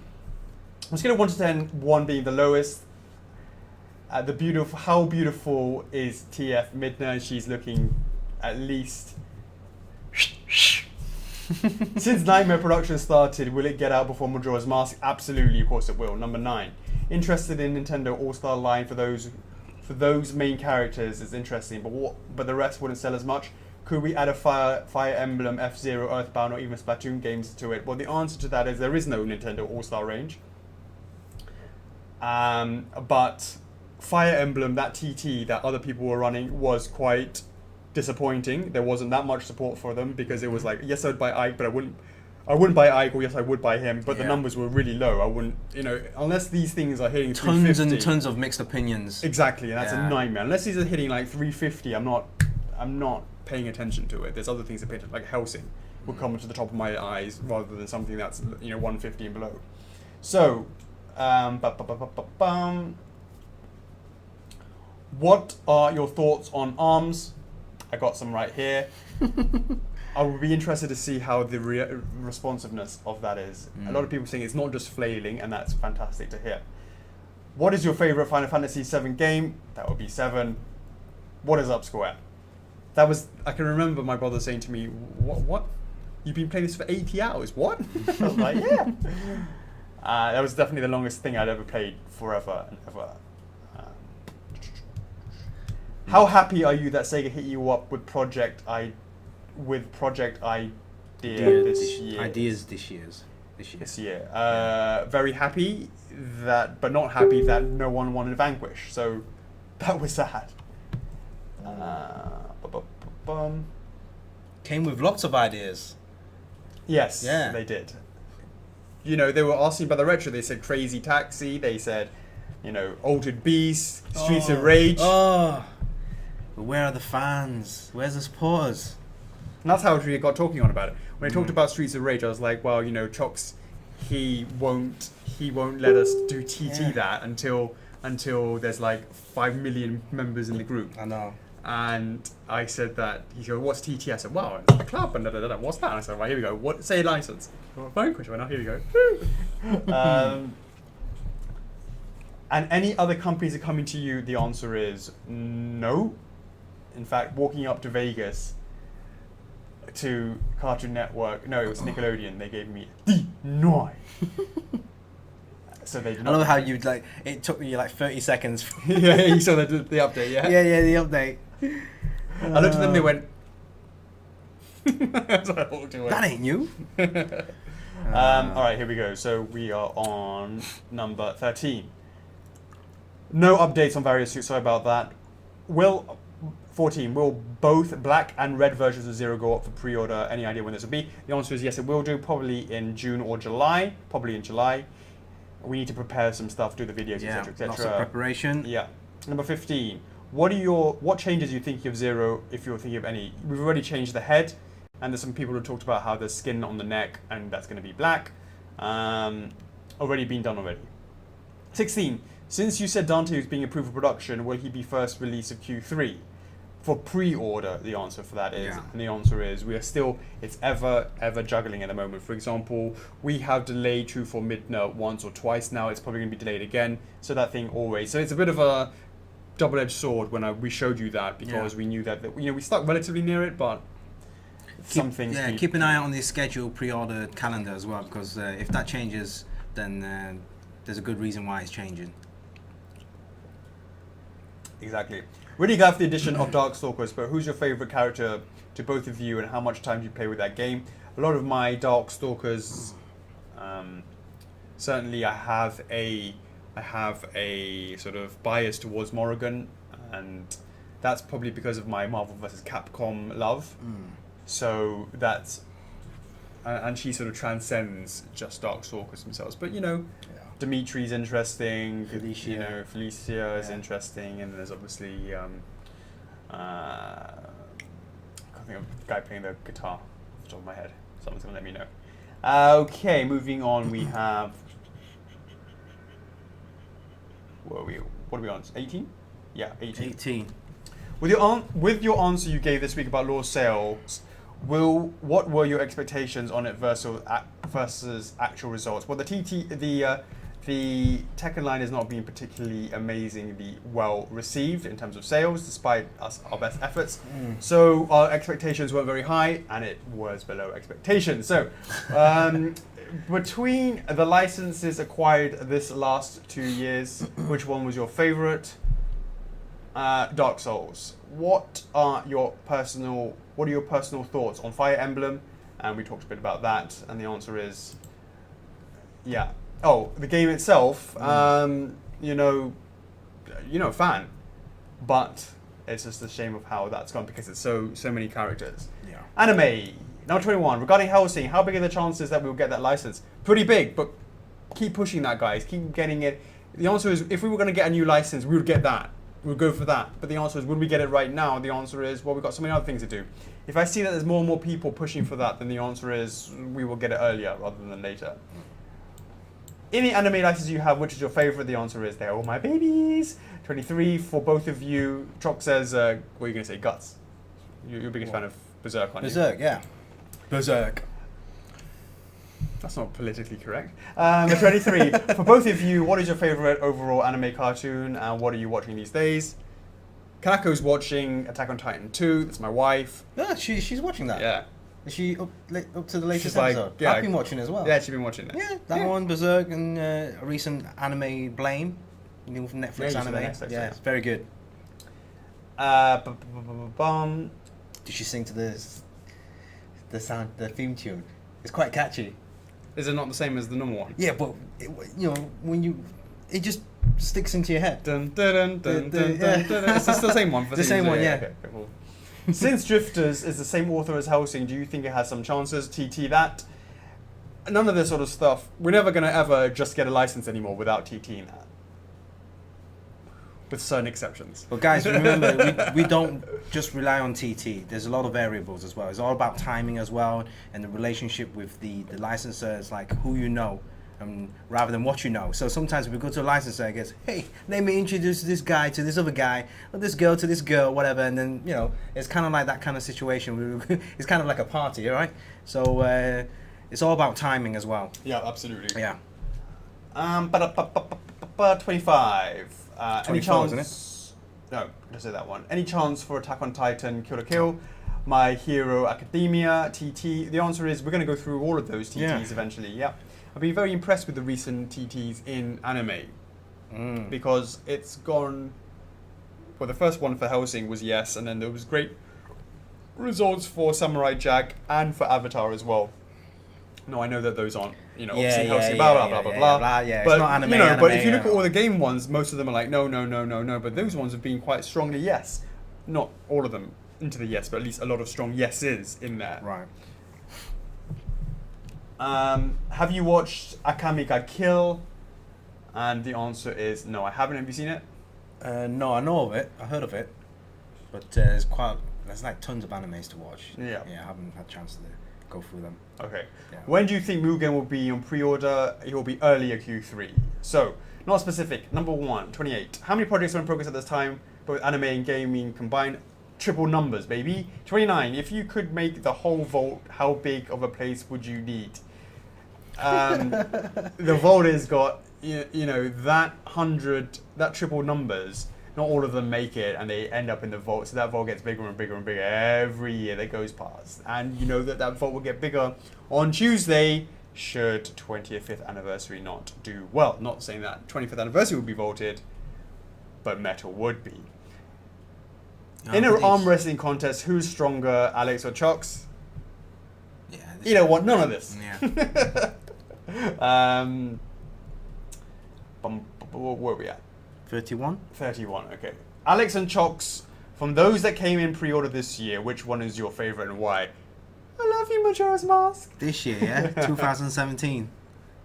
a scale of 1 to 10, 1 being the lowest. How beautiful is TF Midna? She's looking at least. Since Nightmare production started, will it get out before Majora's Mask? Absolutely, of course it will. Number 9. Interested in Nintendo All-Star line for those main characters is interesting, but the rest wouldn't sell as much. Could we add a Fire Emblem, F-Zero, Earthbound, or even Splatoon games to it? Well, the answer to that is there is no Nintendo All-Star range. But Fire Emblem, that TT that other people were running, was quite disappointing. There wasn't that much support for them, because it was like, yes, I'd buy Ike, but I wouldn't buy Ike, or yes, I would buy him, but the numbers were really low. I wouldn't, unless these things are hitting tons and tons of mixed opinions. Exactly, and that's a nightmare. Unless these are hitting like 350, I'm not paying attention to it. There's other things to pay attention, like Helsing would come to the top of my eyes rather than something that's 150 and below. So, what are your thoughts on ARMS? I got some right here. I would be interested to see how the responsiveness of that is. A lot of people saying it's not just flailing, and that's fantastic to hear. What is your favorite Final Fantasy VII game? That would be 7. What is Upscore at? I can remember my brother saying to me, what? You've been playing this for 80 hours? What? I was like, yeah. That was definitely the longest thing I'd ever played forever and ever. How happy are you that Sega hit you up with Project Idea this year? Ideas this year. Very happy but not happy that no one wanted Vanquish. So that was sad. Came with lots of ideas. Yes, they did. They were asking about the retro. They said Crazy Taxi. They said, Altered Beast, Streets of Rage. But where are the fans? Where's the supporters? And that's how we got talking on about it. When I talked about Streets of Rage, I was like, well, Chocks, he won't let us do TT that until there's like 5 million members in the group. I know. And I said that, he said, what's TT? I said, wow, it's the club, and what's that? And I said, right, here we go. What? Say license. Phone question. Now, here we go. And any other companies are coming to you, the answer is no. In fact, walking up to Vegas to Cartoon Network, no, it was Nickelodeon, they gave me deny. So they did I love how you like. It took you like 30 seconds. Yeah, you saw the update, yeah? Yeah, the update. I looked at them, they went. So I walked away. That ain't you. All right, here we go. So we are on number 13. No updates on various suits. Sorry about that. 14. Will both black and red versions of Zero go up for pre-order? Any idea when this will be? The answer is yes, it will do. Probably in June or July. Probably in July. We need to prepare some stuff, do the videos, etc., etc. Lots of preparation. Yeah. Number 15. What changes are you thinking of Zero, if you're thinking of any? We've already changed the head, and there's some people who talked about how there's skin on the neck, and that's going to be black. Already been done already. 16. Since you said Dante was being approved for production, will he be first release of Q3? For pre-order, the answer for that is, and the answer is, we are still, it's ever juggling at the moment. For example, we have delayed True for Midnight once or twice now, it's probably going to be delayed again, so that thing always, so it's a bit of a double-edged sword when we showed you that, because we knew that, we stuck relatively near it, but some things... Yeah, keep an eye on the schedule pre-order calendar as well, because if that changes, then there's a good reason why it's changing. Exactly. Really glad for the addition of Darkstalkers, but who's your favourite character to both of you, and how much time do you play with that game? A lot of my Darkstalkers, certainly I have a sort of bias towards Morrigan, and that's probably because of my Marvel vs. Capcom love. So that's, and she sort of transcends just Darkstalkers themselves. But Dimitri's interesting. Felicia is interesting, and there's obviously I can't think of the guy playing the guitar off the top of my head. Someone's gonna let me know. Okay, moving on. We have what are we on? 18? Yeah, 18. 18. With your answer you gave this week about Law's sales, what were your expectations on it versus actual results? Well, the Tekken line has not been particularly amazingly well received in terms of sales, despite our best efforts. So our expectations weren't very high, and it was below expectations. So between the licenses acquired this last 2 years, which one was your favorite? Dark Souls. What are your personal thoughts on Fire Emblem? And we talked a bit about that, and the answer is, yeah. Oh, the game itself, fan, but it's just a shame of how that's gone because it's so many characters. Yeah. Anime, number 21. Regarding Hellsing, how big are the chances that we'll get that license? Pretty big, but keep pushing that, guys. Keep getting it. The answer is, if we were going to get a new license, we would get that. We would go for that. But the answer is, would we get it right now? The answer is, well, we've got so many other things to do. If I see that there's more and more people pushing for that, then the answer is, we will get it earlier rather than later. Any anime license you have, which is your favorite? The answer is, they're all my babies. 23 for both of you. Chocks says, what are you going to say? Guts. You're a biggest fan of Berserk, aren't you? Berserk, yeah. Berserk. That's not politically correct. 23 for both of you. What is your favorite overall anime cartoon, and what are you watching these days? Kanako's watching Attack on Titan 2. That's my wife. Yeah, she's watching that. Yeah. Is she up to the latest She's like, episode? yeah, I've been watching as well. Yeah, she's been watching it. Yeah, that one, Berserk, and a recent anime, Blame, new Netflix anime. Yeah, it's very good. Did she sing to the theme tune? It's quite catchy. Is it not the same as the normal one? Yeah, but it just sticks into your head. Dun, dun, dun, dun, dun, dun, dun. It's the same one. For the same one, yeah. Okay, cool. Since Drifters is the same author as Hellsing, do you think it has some chances? TT that. None of this sort of stuff. We're never going to ever just get a license anymore without TTing that. With certain exceptions. But guys, remember, we don't just rely on TT. There's a lot of variables as well. It's all about timing as well, and the relationship with the licensor. It's like who you know. rather than what you know. So sometimes we go to a licensor and goes, hey, let me introduce this guy to this other guy, or this girl to this girl, whatever. And then, you know, it's kind of like that kind of situation. It's kind of like a party, all right? So it's all about timing as well. Yeah, absolutely. Yeah. 25. Any 24, chance? isn't it? No, just say that one. Any chance for Attack on Titan, Kill la Kill, My Hero Academia, TT? The answer is we're going to go through all of those TTs eventually. Yeah. I've been very impressed with the recent TTs in anime because it's gone. Well, the first one for Hellsing was yes, and then there was great results for Samurai Jack and for Avatar as well. No, I know that those aren't, you know, obviously Hellsing, blah, blah, blah, blah. Yeah, but, it's not anime, you know, anime, but if you look at all the game ones, most of them are like, no. But those ones have been quite strongly yes. Not all of them into the yes, but at least a lot of strong yeses in there. Right. Have you watched Akame ga Kill? And the answer is no, I haven't. Have you seen it? No, I know of it. I heard of it. But there's like tons of animes to watch. Yeah. Yeah, I haven't had a chance to go through them. Okay. Yeah. When do you think Mugen will be on pre-order? It will be earlier Q3. So, not specific. Number 1, 28. How many projects are in progress at this time? Both anime and gaming combined. Triple numbers, baby. 29. If you could make the whole vault, how big of a place would you need? The vault has got, you know, that triple numbers. Not all of them make it, and they end up in the vault. So that vault gets bigger and bigger and bigger every year that goes past. And you know that vault will get bigger on Tuesday, should 25th anniversary not do well. Not saying that 25th anniversary would be vaulted, but metal would be. In an arm wrestling contest, who's stronger, Alex or Chocks? Yeah. You don't want none of this. Yeah. Where are we at? 31? 31, okay. Alex and Chocks, from those that came in pre-order this year, which one is your favourite and why? I love you, Majora's Mask. This year, yeah? 2017.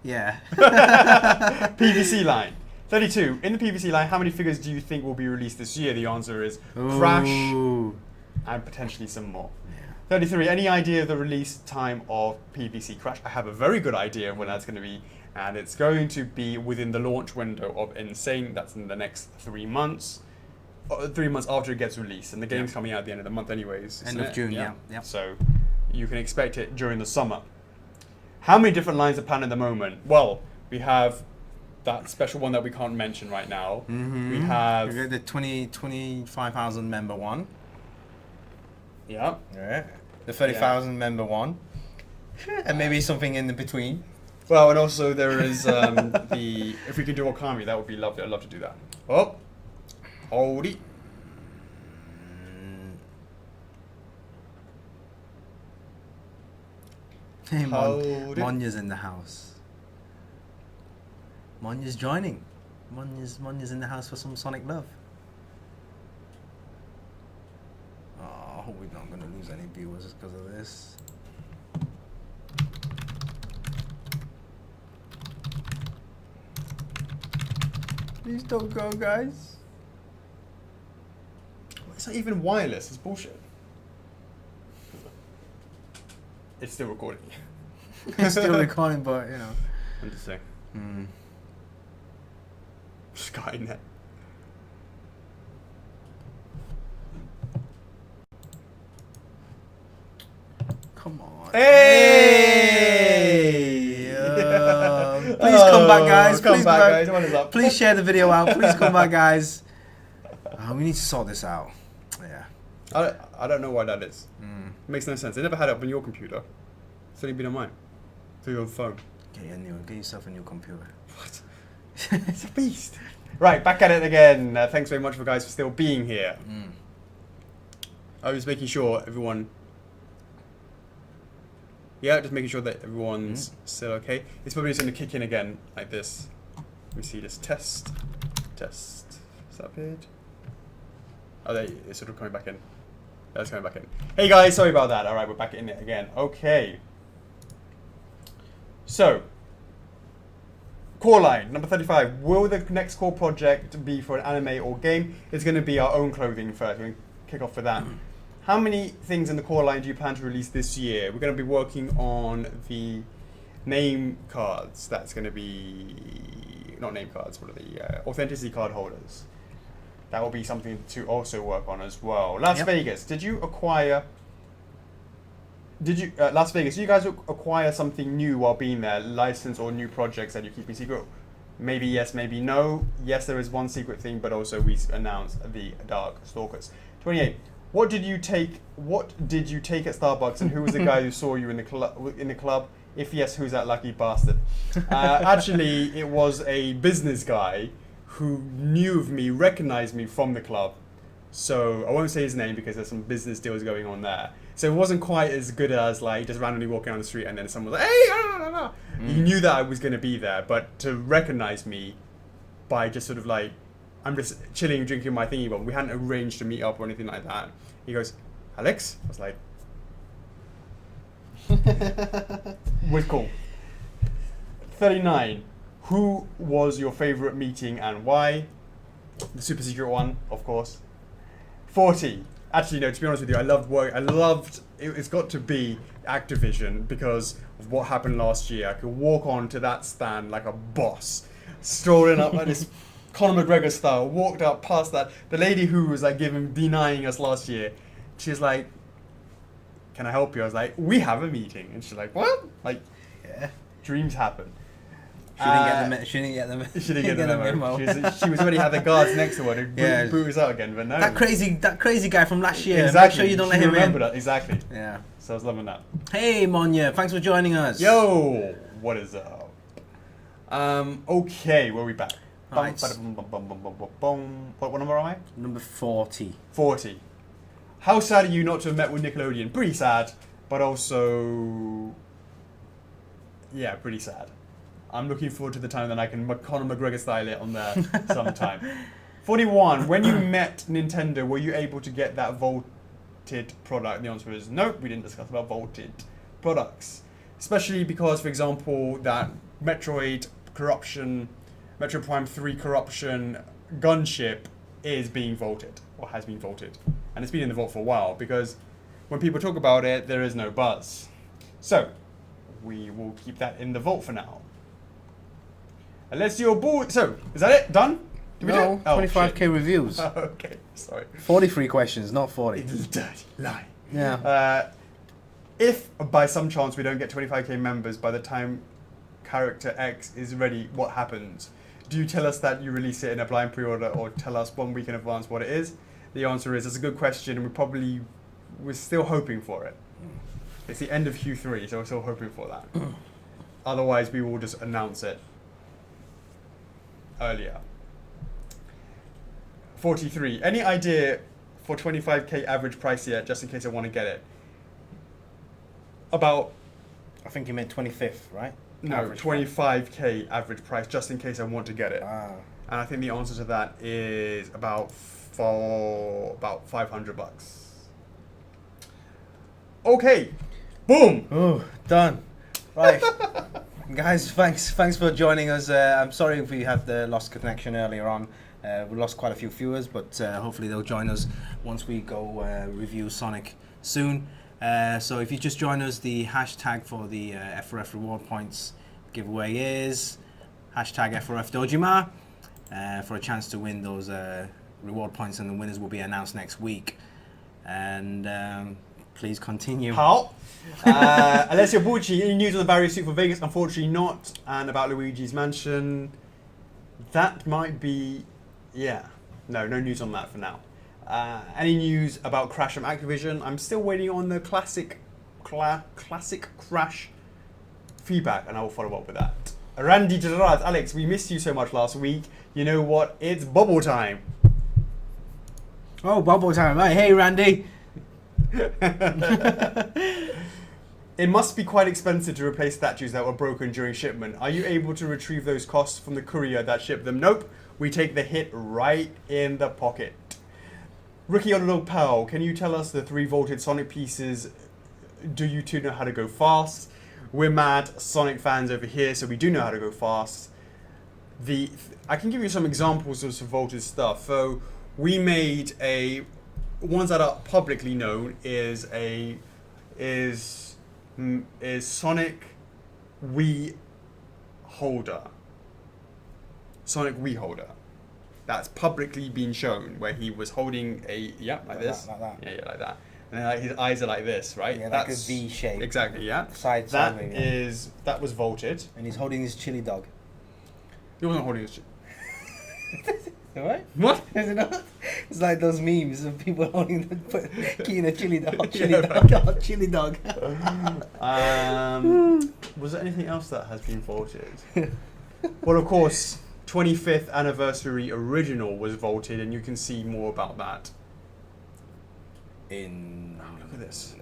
Yeah. PVC line. 32. In the PVC line, how many figures do you think will be released this year? The answer is Crash and potentially some more. Yeah. 33. Any idea of the release time of PVC Crash? I have a very good idea of when that's going to be, and it's going to be within the launch window of Insane. That's in the next 3 months. 3 months after it gets released, and the game's coming out at the end of the month anyways. End of June, yeah. So you can expect it during the summer. How many different lines are planned at the moment? Well, we have that special one that we can't mention right now. We have the 25,000 member one. Yeah. The 30,000 member one. And maybe something in the between. Well, and also there is the, if we could do Okami, that would be lovely. I'd love to do that. Oh, hold it. Hey, Hold it. Monya's in the house. Monya's joining. Monya's in the house for some Sonic love. Oh, I hope we're not going to lose any viewers because of this. Please don't go, guys. It's not even wireless. It's bullshit. It's still recording. It's still recording, but you know. I'm just saying. Skynet. Come on. Hey! Please come back, guys. Come Please back, come guys. What is up? Please share the video out. Please come back, guys. We need to sort this out. Yeah. I don't know why that is. It makes no sense. It never had it up on your computer. It's only been on mine. Through your phone. Get yourself a new computer. What? It's a beast. Right, back at it again. Thanks very much for guys for still being here. I was making sure everyone... Yeah, just making sure that everyone's still okay. It's probably just going to kick in again like this. Let me see this. Test. Is that page? Oh, it's sort of coming back in. That's coming back in. Hey guys, sorry about that. Alright, we're back in it again. Okay. So, core line, number 35. Will the next core project be for an anime or game? It's going to be our own clothing first. We're going to kick off with that. How many things in the core line do you plan to release this year? We're going to be working on the name cards. That's going to be not name cards. What are the authenticity card holders? That will be something to also work on as well. Las Vegas. Did you acquire? Las Vegas? Did you guys acquire something new while being there? License or new projects that you're keeping secret? Maybe yes, maybe no. Yes, there is one secret thing, but also we announced the Dark Stalkers. 28. What did you take at Starbucks, and who was the guy who saw you in the club? If yes, who's that lucky bastard? Actually, it was a business guy who knew of me, recognized me from the club. So I won't say his name because there's some business deals going on there. So it wasn't quite as good as like just randomly walking on the street and then someone was like, hey, ah, ah, ah. He knew that I was going to be there, but to recognize me by just sort of like, I'm just chilling, drinking my thingy, but we hadn't arranged to meet up or anything like that. He goes, Alex? I was like, we're cool. 39. Who was your favorite meeting and why? The super secret one, of course. 40. Actually, no, to be honest with you, I loved work. It's got to be Activision because of what happened last year. I could walk on to that stand like a boss, strolling up like this Conor McGregor style, walked up past that. The lady who was like denying us last year, she's like, can I help you? I was like, we have a meeting. And she's like, what? Like, yeah, dreams happen. She didn't get the memo. She was already had the guards next to her to boot us out again, but no. That crazy guy from last year. Exactly. Make sure you don't let him remember in. That exactly. Yeah. So I was loving that. Hey Monya, thanks for joining us. Yo, what is up? Okay, where are we back? Right. What number am I? Number 40. 40. How sad are you not to have met with Nickelodeon? Pretty sad, but also, yeah, pretty sad. I'm looking forward to the time that I can Conor McGregor style it on there sometime. 41. When you met Nintendo, were you able to get that vaulted product? The answer is no. We didn't discuss about vaulted products, especially because, for example, that Metroid Prime 3 Corruption gunship is being vaulted or has been vaulted, and it's been in the vault for a while because when people talk about it, there is no buzz. So we will keep that in the vault for now. And let's do your board. So, is that it? Done? Did we do it? 25k reviews. Okay, sorry. 43 questions, not 40. It's a dirty lie. Yeah. If by some chance we don't get 25k members by the time character X is ready, what happens? Do you tell us that you release it in a blind pre-order or tell us 1 week in advance what it is? The answer is, it's a good question, and we're still hoping for it. It's the end of Q3, so we're still hoping for that. Otherwise, we will just announce it earlier. 43. Any idea for 25k average price yet, just in case I want to get it? About... I think you meant 25th, right? No, average 25k average price, just in case I want to get it. Ah. And I think the answer to that is about $500. Okay. Boom. Oh, done. Right. Guys, thanks for joining us. I'm sorry if we had the lost connection earlier on. We lost quite a few viewers, but hopefully they'll join us once we go review Sonic soon. So if you just join us, the hashtag for the F4F reward points giveaway is hashtag F4F Dojima for a chance to win those reward points, and the winners will be announced next week. And please continue. How? Alessio Bucci, any news on the Barrier suit for Vegas? Unfortunately not. And about Luigi's Mansion, that might be, yeah. No news on that for now. Any news about Crash from Activision? I'm still waiting on the classic Crash feedback, and I will follow up with that. Randy Gerard, Alex, we missed you so much last week. You know what? It's bubble time. Oh, bubble time. Hey, Randy. It must be quite expensive to replace statues that were broken during shipment. Are you able to retrieve those costs from the courier that shipped them? Nope. We take the hit right in the pocket. Ricky Underdog Powell, can you tell us the 3 vaulted Sonic pieces? Do you two know how to go fast? We're mad Sonic fans over here, so we do know how to go fast. I can give you some examples of some vaulted stuff. So we made ones that are publicly known is Sonic Wii holder, Sonic Wii holder, that's publicly been shown, where he was holding a like this, like that. yeah, like that, and then like, his eyes are like this, right? Yeah, that's like a V shape. Exactly, yeah. Sideways. That was vaulted. And he's holding his chili dog. He wasn't holding his. Right? What? Is it not? It's like those memes of people holding keying a chili dog. Chili dog. Was there anything else that has been vaulted? Well, of course, 25th anniversary original was vaulted, and you can see more about that. Look at this.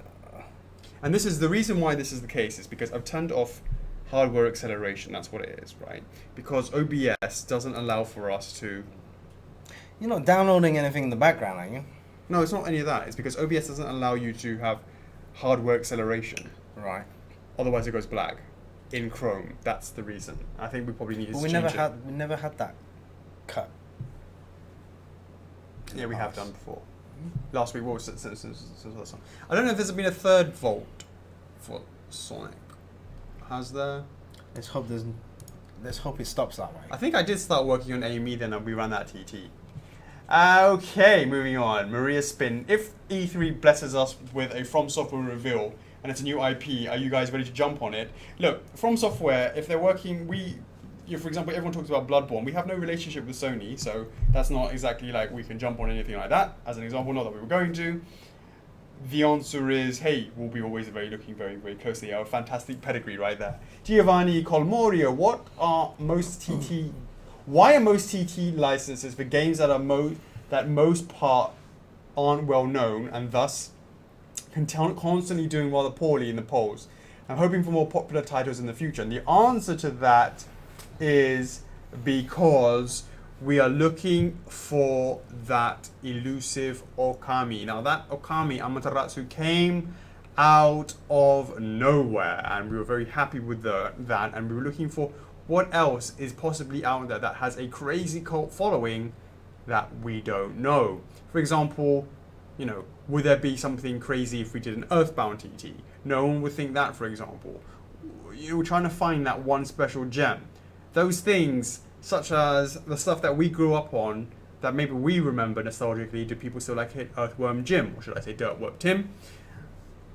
And this is the reason why this is the case is because I've turned off hardware acceleration. That's what it is, right? Because OBS doesn't allow for us to. You're not downloading anything in the background, are you? No, it's not any of that. It's because OBS doesn't allow you to have hardware acceleration. Right. Otherwise, it goes black in Chrome. That's the reason. I think we probably need to But change it. we never had that cut. Yeah, we have done before. Last week, what was it? I don't know if there's been a third vault for Sonic. Has there? Let's hope it stops that way. I think I did start working on AME then, and we ran that TT. Okay, moving on. Maria Spin. If E3 blesses us with a From Software reveal and it's a new IP, are you guys ready to jump on it? Look, From Software, if they're working, for example, everyone talks about Bloodborne. We have no relationship with Sony, so that's not exactly like we can jump on anything like that. As an example, not that we were going to. The answer is, hey, we'll be always looking very, very closely. Our fantastic pedigree right there. Giovanni Colmorio, why are most TT licenses for games that are that most part aren't well known and thus constantly doing rather poorly in the polls? I'm hoping for more popular titles in the future. And the answer to that is because we are looking for that elusive Okami. Now that Okami Amaterasu came out of nowhere, and we were very happy with that, and we were looking for what else is possibly out there that has a crazy cult following that we don't know. For example, would there be something crazy if we did an Earthbound TT? No one would think that, for example. We're trying to find that one special gem. Those things, such as the stuff that we grew up on, that maybe we remember nostalgically, do people still like it? Earthworm Jim, or should I say Dirtworm Tim?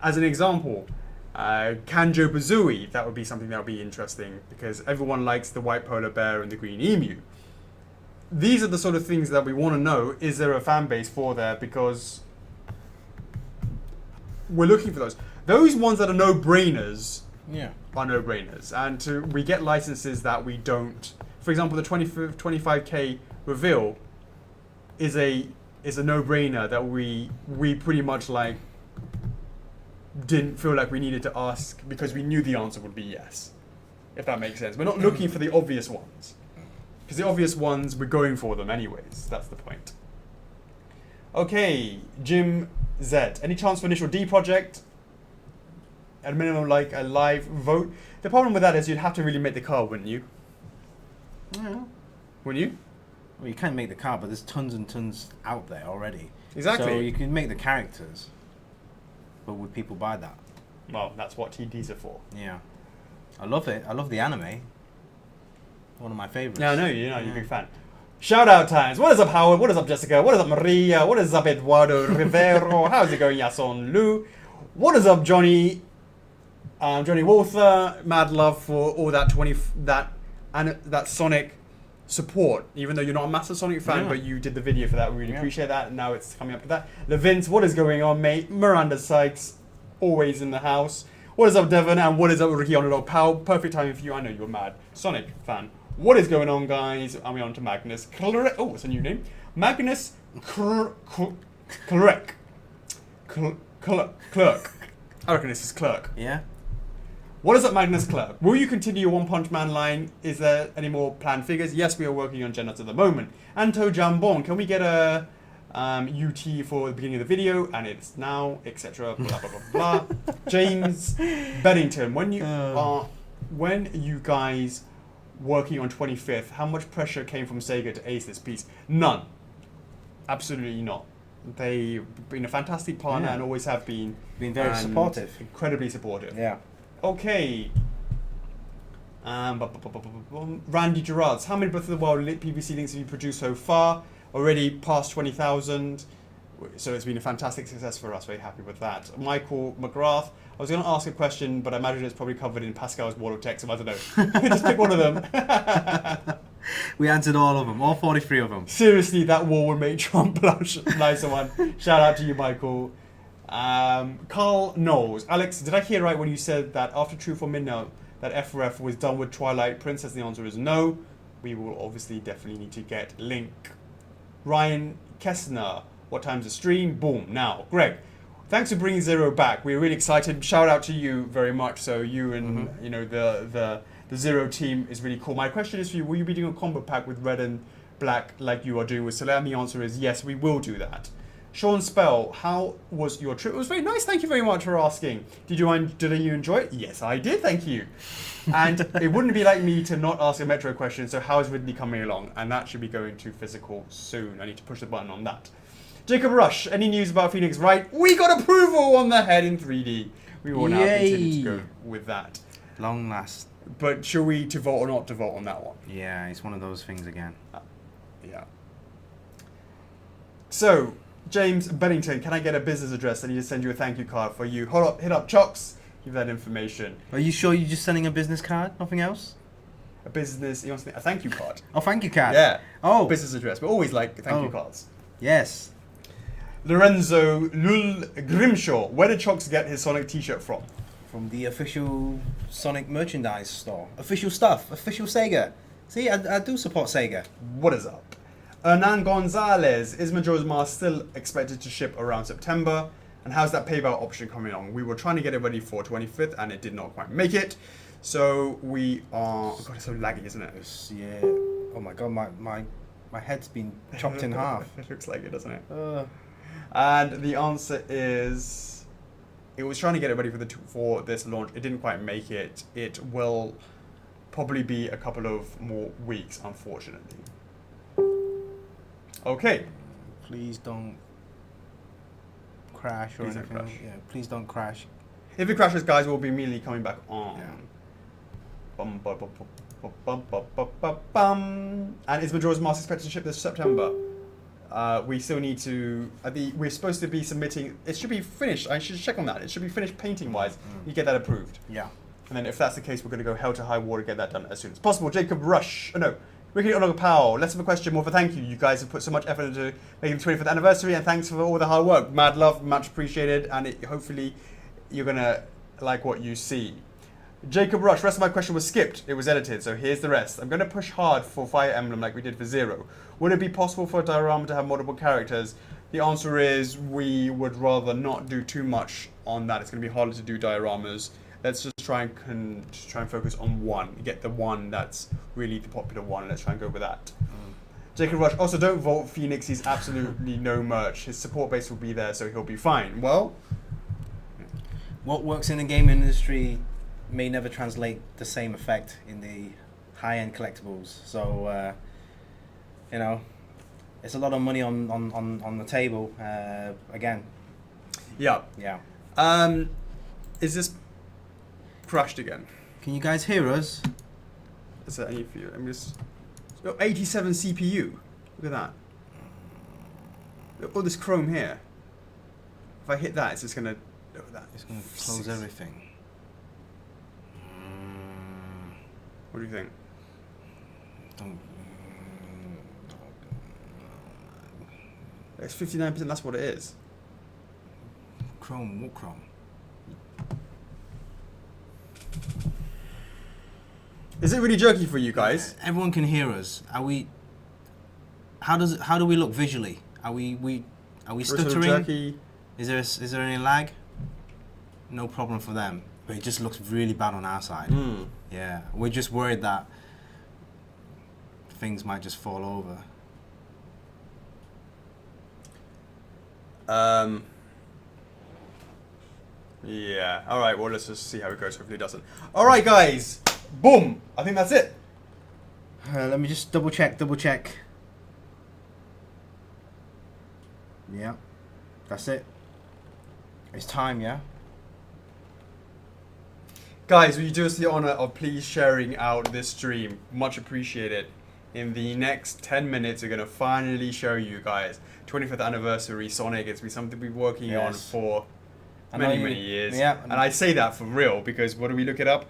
As an example, Kanjo Bazooie, that would be something that would be interesting, because everyone likes the white polar bear and the green emu. These are the sort of things that we want to know. Is there a fan base for there? Because we're looking for those. Those ones that are no-brainers are no-brainers. And we get licenses that we don't. For example, the 25k reveal is a no-brainer that we pretty much didn't feel like we needed to ask because we knew the answer would be yes. If that makes sense. We're not looking for the obvious ones. Because the obvious ones, we're going for them anyways. That's the point. Okay, Jim Z. Any chance for initial D project? At a minimum, like a live vote. The problem with that is you'd have to really make the car, wouldn't you? Yeah. Wouldn't you? Well, you can't make the car, but there's tons and tons out there already. Exactly. So you can make the characters, but would people buy that? Well, that's what TDs are for. Yeah. I love it. I love the anime. One of my favorites. No, I know you're a big fan. Shout out times. What is up, Howard? What is up, Jessica? What is up, Maria? What is up, Eduardo Rivero? How's it going, Yason Lu? What is up, Johnny? Johnny Walther. Mad love for all that that Sonic support. Even though you're not a massive Sonic fan, but you did the video for that. We really appreciate that. And now it's coming up with that. LeVince, what is going on, mate? Miranda Sykes, always in the house. What is up, Devon? And what is up, Ricky Underdog Pal? Perfect timing for you. I know you're mad Sonic fan. What is going on, guys? Are we on to Magnus Clerk? Oh, it's a new name. Magnus Clerk. Clerk. I reckon this is Clerk. Yeah. What is up, Magnus Clerk? Will you continue your One Punch Man line? Is there any more planned figures? Yes, we are working on Gen at the moment. Anto Jambon, can we get a UT for the beginning of the video? And it's now, etc. Blah, blah, blah, blah. James Beddington, when you guys working on 25th, how much pressure came from Sega to ace this piece? None. Absolutely not. They've been a fantastic partner and always have been. Been very supportive. Incredibly supportive. Yeah. Okay. Randy Gerards, how many Breath of the Wild PVC links have you produced so far? Already past 20,000. So it's been a fantastic success for us. Very happy with that. Michael McGrath, I was going to ask a question, but I imagine it's probably covered in Pascal's wall of text. So I don't know. Just pick one of them. We answered all of them, all 43 of them. Seriously, that wall would make Trump blush. Nice one. Shout out to you, Michael. Carl Knowles. Alex, did I hear right when you said that after Truth or Midnight, that F4F was done with Twilight Princess? The answer is no. We will obviously definitely need to get Link. Ryan Kessner. What time's the stream? Boom. Now, Greg, thanks for bringing Zero back. We're really excited. Shout out to you very much. So you and you know the Zero team is really cool. My question is for you: will you be doing a combo pack with red and black like you are doing with Soler? And the answer is yes, we will do that. Sean Spell, how was your trip? It was very nice. Thank you very much for asking. Did you enjoy it? Yes, I did. Thank you. And it wouldn't be like me to not ask a Metro question. So how is Ridley coming along? And that should be going to physical soon. I need to push the button on that. Jacob Rush, any news about Phoenix Wright? We got approval on the head in 3D. We will now continue to go with that. Long last. But should we to vote or not to vote on that one? Yeah, it's one of those things again. Yeah. So, James Bennington, can I get a business address? I need to send you a thank you card for you. Hold up, hit up Chocks, give that information. Are you sure you're just sending a business card? Nothing else? A business, a thank you card. Oh, thank you card. Yeah. Oh. Business address. We always like thank you cards. Yes. Lorenzo Lul Grimshaw, where did Chocks get his Sonic t-shirt from? From the official Sonic merchandise store. Official stuff. Official Sega. See, I do support Sega. What is up? Hernan Gonzalez, is Majora's Mask still expected to ship around September? And how's that pay-out option coming along? We were trying to get it ready for 25th and it did not quite make it. So we are... Oh God, it's so laggy, isn't it? Yeah. Oh my God, my head's been chopped in half. It looks like it, doesn't it? And the answer is... It was trying to get it ready for this launch. It didn't quite make it. It will probably be a couple of more weeks, unfortunately. Okay. Please don't crash or Please don't anything. crash. Yeah, please don't crash. If it crashes, guys, we'll be immediately coming back on. Yeah. Bum, bum, bum, bum, bum, bum, bum, bum, bum. And is Majora's Mask expected to ship this September? We still need to... we're supposed to be submitting... It should be finished. I should check on that. It should be finished painting-wise. You get that approved. Yeah. And then if that's the case, we're going to go hell to high water to get that done as soon as possible. Jacob Rush. Oh, no. Ricky Onoga Powell. Less of a question, more of a thank you. You guys have put so much effort into making the 25th anniversary, and thanks for all the hard work. Mad love, much appreciated, and hopefully you're going to like what you see. Jacob Rush. Rest of my question was skipped. It was edited, so here's the rest. I'm going to push hard for Fire Emblem like we did for Zero. Would it be possible for a diorama to have multiple characters? The answer is we would rather not do too much on that. It's going to be harder to do dioramas. Let's just try and focus on one. Get the one that's really the popular one. Let's try and go with that. Jacob Rush. Also, don't vote Phoenix. He's absolutely no merch. His support base will be there, so he'll be fine. Well, what works in the game industry may never translate the same effect in the high-end collectibles. So, you know, it's a lot of money on the table. Again. Yeah. Yeah. Is this crashed again? Can you guys hear us? Is that any for you? I'm just... Oh, 87 CPU. Look at that. All this chrome here. If I hit that, it's just gonna... Look at that. It's going to close everything. What do you think? It's 59%, that's what it is. Chrome, what Chrome? Is it really jerky for you guys? Everyone can hear us. Are we... How do we look visually? Are we stuttering? Jerky. Is there any lag? No problem for them, but it just looks really bad on our side. Yeah, we're just worried that things might just fall over. Yeah. All right. Well, let's just see how it goes. Hopefully, it doesn't. All right, guys. Boom. I think that's it. Let me just double check. Yeah, that's it. It's time, yeah? Guys, will you do us the honor of please sharing out this stream? Much appreciated. In the next 10 minutes, we're going to finally show you guys 25th anniversary Sonic. It's been something we've been working on for many years. Yeah. And I say that for real because what do we look it up?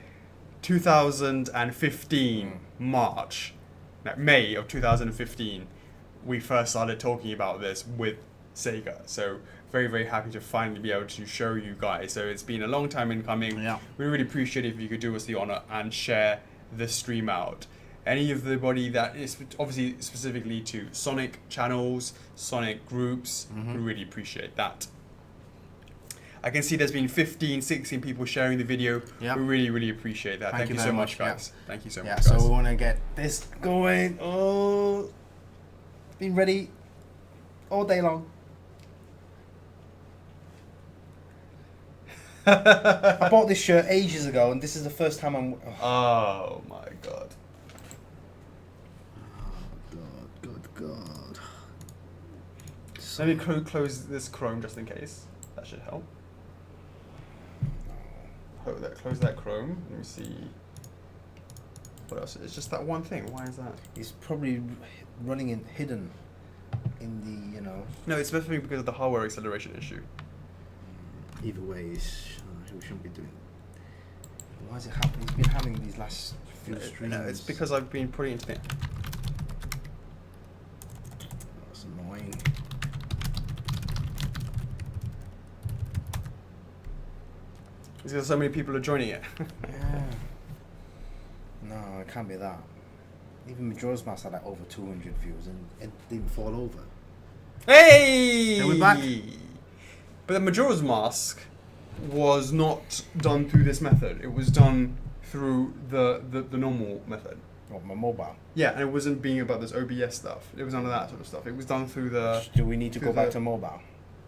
2015 March, no, May of 2015, we first started talking about this with Sega. So very happy to finally be able to show you guys. So it's been a long time in coming. Yeah. We really appreciate it if you could do us the honor and share the stream out. Any of the body that is obviously specifically to Sonic channels, Sonic groups, we really appreciate that. I can see there's been 15, 16 people sharing the video. Yep. We really appreciate that. Thank you so much, guys. Yeah. Thank you so much, Yeah, guys. so we want to get this going. Oh, been ready all day long. I bought this shirt ages ago, and this is the first time I'm. Oh my god. God. Maybe close this Chrome just in case. That should help. Close that Chrome. Let me see. What else? It's just that one thing. Why is that? It's probably running in hidden in the, No, it's definitely because of the hardware acceleration issue. Either way, we shouldn't be doing. Why is it happening? It's been happening these last few streams. No, it's because I've been putting it. That's annoying. It's because so many people are joining it. Yeah. No, it can't be that. Even Majora's Mask had like over 200 views and it didn't fall over. Hey! Are we back? But the Majora's Mask was not done through this method. It was done through the normal method. What, my mobile? Yeah, and it wasn't being about this OBS stuff. It was none of that sort of stuff. It was done through the... Do we need to go back to mobile?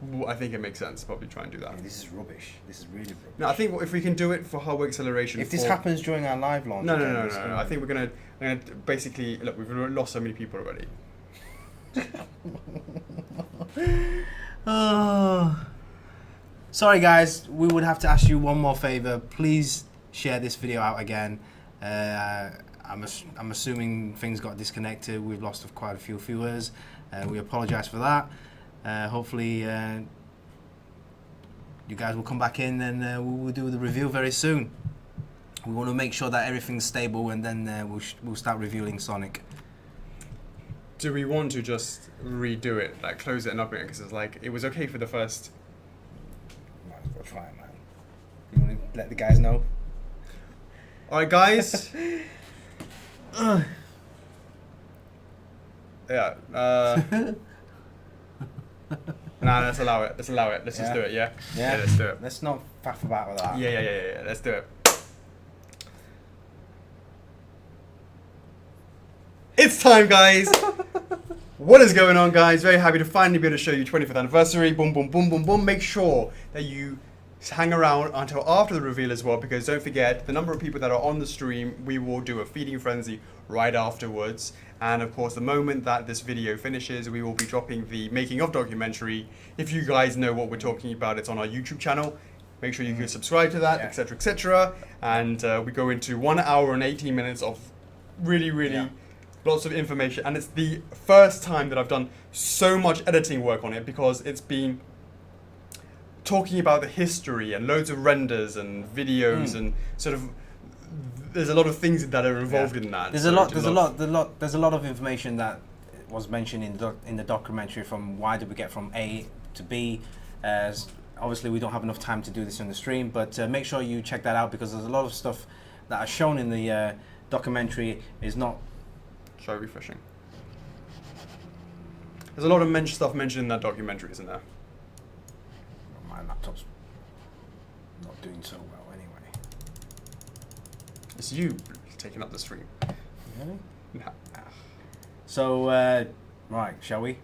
Well, I think it makes sense to probably try and do that. Yeah, this is rubbish. This is really rubbish. No, I think if we can do it for hardware acceleration... If this happens during our live launch... No. I think we're gonna basically... Look, we've lost so many people already. Sorry guys, we would have to ask you one more favor. Please share this video out again. I'm assuming things got disconnected. We've lost quite a few viewers. We apologize for that. Hopefully you guys will come back in and we will do the review very soon. We want to make sure that everything's stable and then we'll start reviewing Sonic. Do we want to just redo it, like close it and up it? Because it's like, it was okay for the first... Might as well try it, man. You want to let the guys know? Alright guys. Yeah. Nah, let's allow it. Let's just do it, yeah? Yeah, let's do it. Let's not faff about with that. Yeah. Let's do it. It's time, guys! What is going on, guys? Very happy to finally be able to show you 25th anniversary. Boom, boom, boom, boom, boom. Make sure that you hang around until after the reveal as well, because don't forget, the number of people that are on the stream, we will do a feeding frenzy right afterwards. And of course, the moment that this video finishes, we will be dropping the making of documentary. If you guys know what we're talking about, it's on our YouTube channel. Make sure you can subscribe to that, etc., etc. And we go into 1 hour and 18 minutes of really lots of information. And it's the first time that I've done so much editing work on it, because it's been talking about the history and loads of renders and videos and sort of... There's a lot of things that are involved in that. There's a lot of information that was mentioned in the documentary, from why did we get from A to B. As obviously we don't have enough time to do this on the stream, but make sure you check that out, because there's a lot of stuff that are shown in the documentary is not. Try refreshing. There's a lot of stuff mentioned in that documentary, isn't there? My laptop's not doing so well anyway. It's you taking up the stream. Really? Nah. So, right, shall we?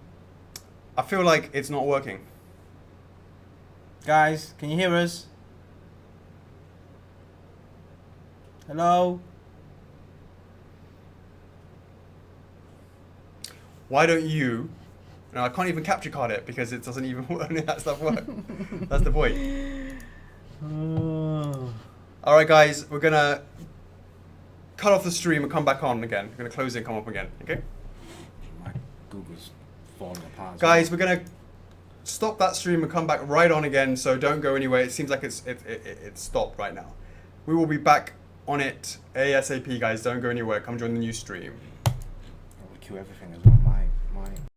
I feel like it's not working. Guys, can you hear us? Hello? Why don't you... No, I can't even capture card it because it doesn't even work. That stuff work. That's the point. All right, guys, we're gonna cut off the stream and come back on again. We're gonna close it and come up again. Okay. My Google's falling apart. Guys, we're gonna stop that stream and come back right on again. So don't go anywhere. It seems like it's stopped right now. We will be back on it ASAP, guys. Don't go anywhere. Come join the new stream. I will queue everything as well. My